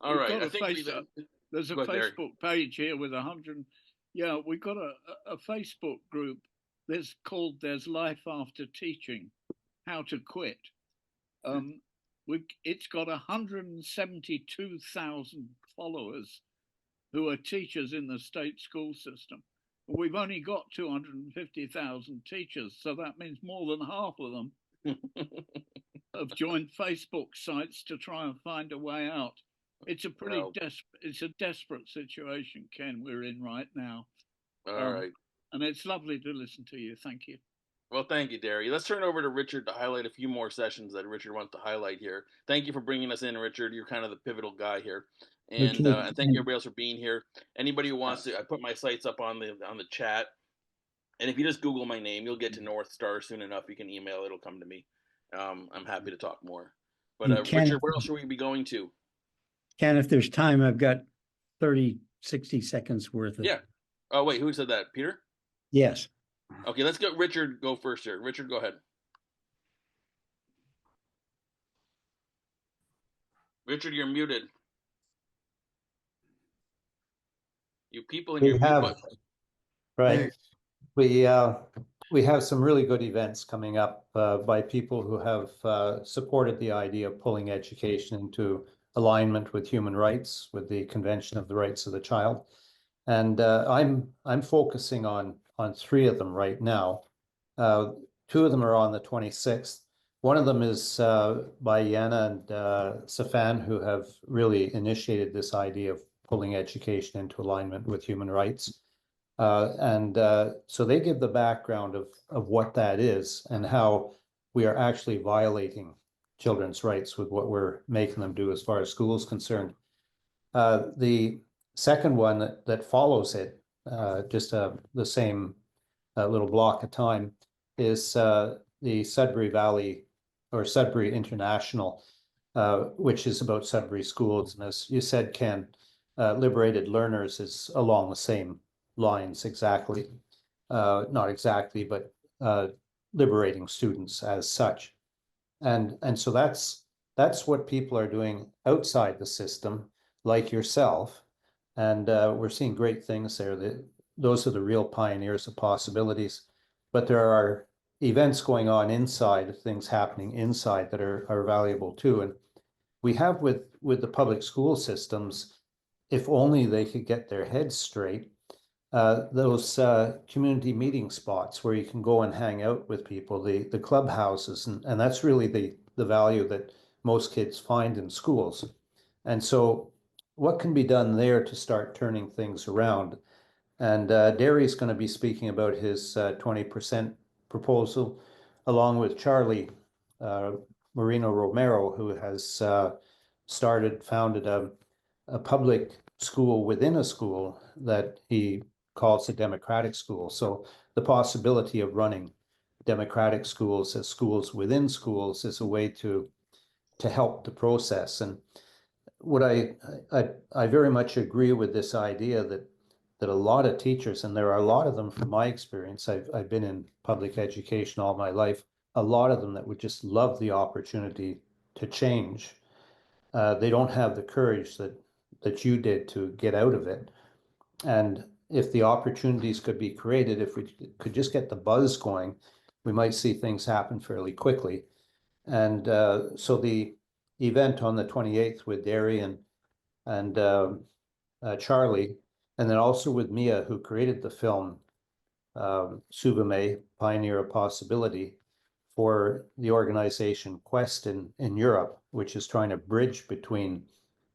All right. I think there's a Facebook page here with 100. Yeah, we've got a Facebook group. There's Life After Teaching, How to Quit. It's got 172,000 followers who are teachers in the state school system. We've only got 250,000 teachers, so that means more than half of them have joined Facebook sites to try and find a way out. It's a desperate situation, Ken, we're in right now. All right. And it's lovely to listen to you. Thank you. Well, thank you, Derry. Let's turn over to Richard to highlight a few more sessions that Richard wants to highlight here. Thank you for bringing us in, Richard. You're kind of the pivotal guy here. And thank you everybody else for being here. Anybody who wants to, I put my sites up on the chat. And if you just Google my name, you'll get to North Star soon enough. You can email, it'll come to me. I'm happy to talk more. But Ken, Richard, where else should we be going to? Ken, if there's time, I've got 60 seconds worth of. Yeah. Oh, wait, who said that? Peter? Yes. Okay, let's go. Richard, go first here. Richard, go ahead. Richard, you're muted. You people in your mute button. Right. We have some really good events coming up by people who have supported the idea of pulling education into alignment with human rights, with the Convention of the Rights of the Child. And I'm focusing on 3 of them right now. 2 of them are on the 26th. One of them is by Yana and Safan, who have really initiated this idea of pulling education into alignment with human rights. So they give the background of what that is and how we are actually violating children's rights with what we're making them do as far as school is concerned. The second one that follows it, just the same little block of time, is the Sudbury Valley or Sudbury International, which is about Sudbury schools. And as you said, Ken, liberated learners is along the same lines exactly. Not exactly, but liberating students as such. And so that's what people are doing outside the system, like yourself. And we're seeing great things there. Those are the real pioneers of possibilities. But there are events going on inside, things happening inside that are valuable too. And we have with the public school systems, if only they could get their heads straight, those community meeting spots where you can go and hang out with people, the clubhouses, and that's really the value that most kids find in schools. And so what can be done there to start turning things around? And Derry's going to be speaking about his 20% proposal, along with Charlie Marino Romero, who has founded a public school within a school that he calls a democratic school. So the possibility of running democratic schools as schools within schools is a way to help the process. And what I very much agree with this idea that a lot of teachers, and there are a lot of them from my experience, I've been in public education all my life, a lot of them that would just love the opportunity to change. They don't have the courage that you did to get out of it. And if the opportunities could be created, if we could just get the buzz going, we might see things happen fairly quickly. And so the event on the 28th with Darian and Charlie, and then also with Mia, who created the film, Subame, Pioneer of Possibility, for the organization Quest in Europe, which is trying to bridge between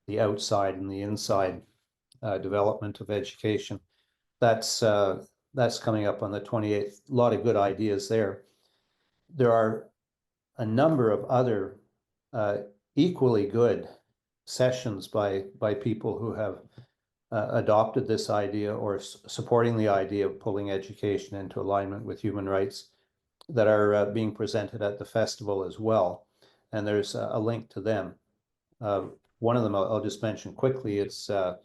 the outside and the inside development of education. That's coming up on the 28th. A lot of good ideas there. There are a number of other equally good sessions by people who have adopted this idea or supporting the idea of pulling education into alignment with human rights that are being presented at the festival as well. And there's a link to them. One of them I'll just mention quickly. It's the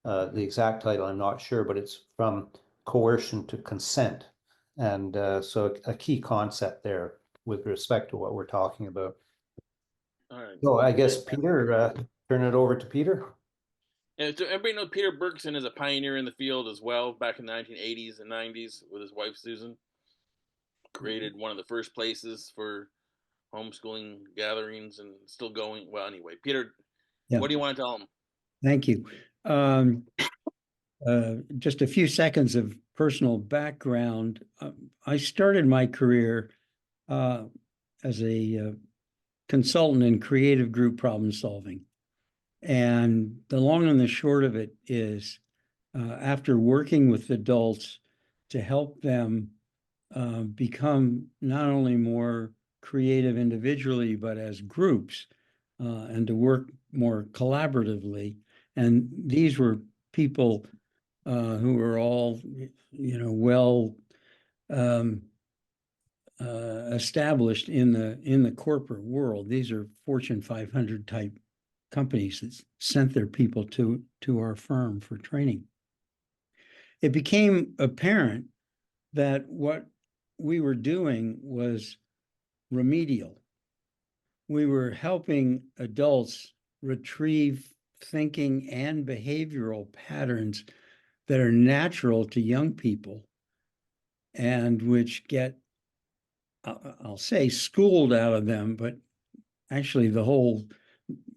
exact title, I'm not sure, but it's From Coercion to Consent. And so a key concept there with respect to what we're talking about. All right. So I guess Peter, turn it over to Peter. Yeah, so everybody knows Peter Bergson is a pioneer in the field as well. Back in the 1980s and 90s, with his wife Susan, created one of the first places for homeschooling gatherings, and still going. Well, anyway, Peter, Yeah. what do you want to tell them? Thank you. Just a few seconds of personal background. I started my career as a consultant in creative group problem solving. And the long and the short of it is, after working with adults to help them become not only more creative individually, but as groups, and to work more collaboratively. And these were people who were all, well established in the corporate world. These are Fortune 500 type companies that sent their people to our firm for training. It became apparent that what we were doing was remedial. We were helping adults retrieve thinking and behavioral patterns that are natural to young people and which get, I'll say, schooled out of them, but actually the whole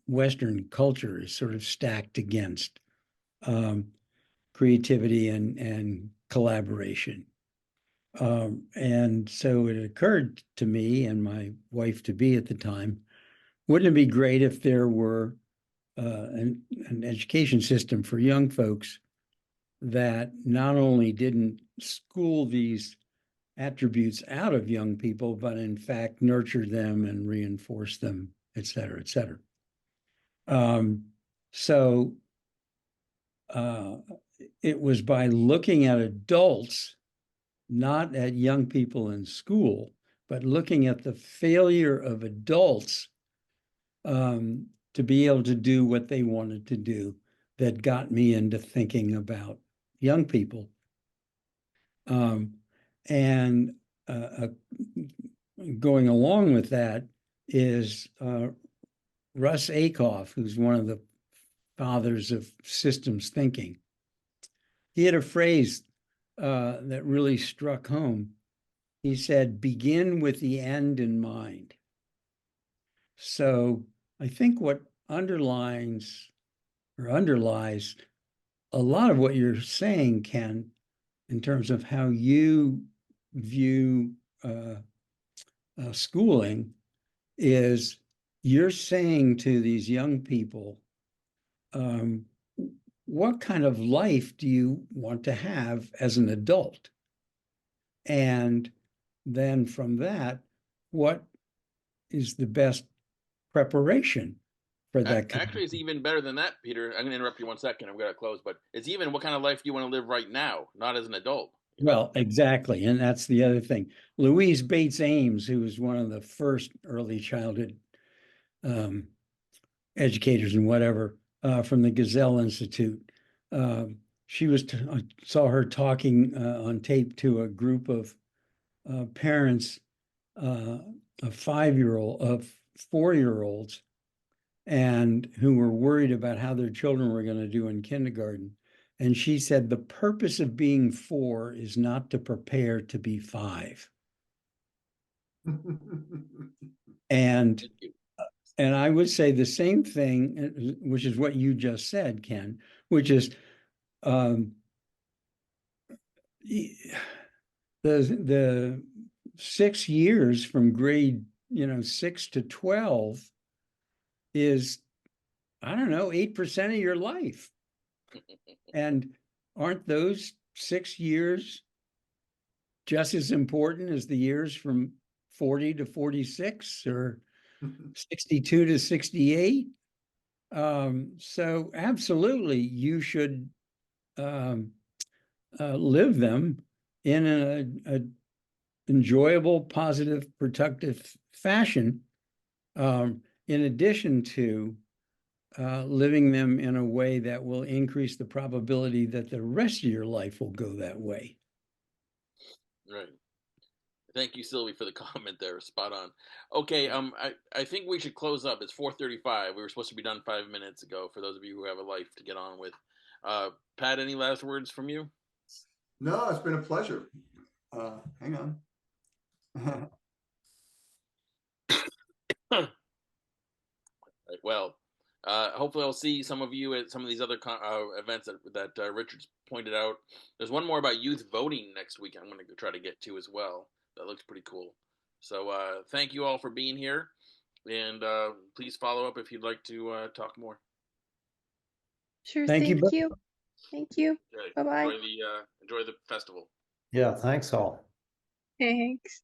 Western culture is sort of stacked against creativity and collaboration. And so it occurred to me and my wife-to-be at the time, wouldn't it be great if there were an education system for young folks that not only didn't school these attributes out of young people, but in fact nurture them and reinforce them, et cetera, et cetera. So it was by looking at adults, not at young people in school, but looking at the failure of adults to be able to do what they wanted to do that got me into thinking about young people. And going along with that is Russ Akoff, who's one of the fathers of systems thinking. He had a phrase that really struck home. He said, begin with the end in mind. So I think what underlies a lot of what you're saying, Ken, in terms of how you view schooling, is you're saying to these young people, what kind of life do you want to have as an adult? And then from that, what is the best preparation for that. Actually, it's even better than that, Peter. I'm going to interrupt you 1 second. I'm going to close, but it's even what kind of life do you want to live right now, not as an adult. Well, exactly. And that's the other thing. Louise Bates Ames, who was one of the first early childhood educators and whatever from the Gazelle Institute, she was saw her talking on tape to a group of parents, of 4-year-olds, and who were worried about how their children were going to do in kindergarten. And she said, the purpose of being 4 is not to prepare to be 5. And I would say the same thing, which is what you just said, Ken, which is the 6 years from grade 6 to 12 is, I don't know, 8% of your life. And aren't those 6 years just as important as the years from 40 to 46 or 62 to 68? So absolutely, you should live them in a enjoyable, positive, productive fashion, in addition to living them in a way that will increase the probability that the rest of your life will go that way. Right. Thank you, Sylvie, for the comment there. Spot on. Okay, I think we should close up. It's 4:35. We were supposed to be done 5 minutes ago, for those of you who have a life to get on with. Pat, any last words from you? No, it's been a pleasure. Hang on. Well, hopefully I'll see some of you at some of these other events that Richard's pointed out. There's one more about youth voting next week I'm going to try to get to as well. That looks pretty cool. So thank you all for being here, and please follow up if you'd like to talk more. Sure. Thank you. Thank you. Okay. Bye-bye. Enjoy the festival. Yeah, thanks all. Thanks.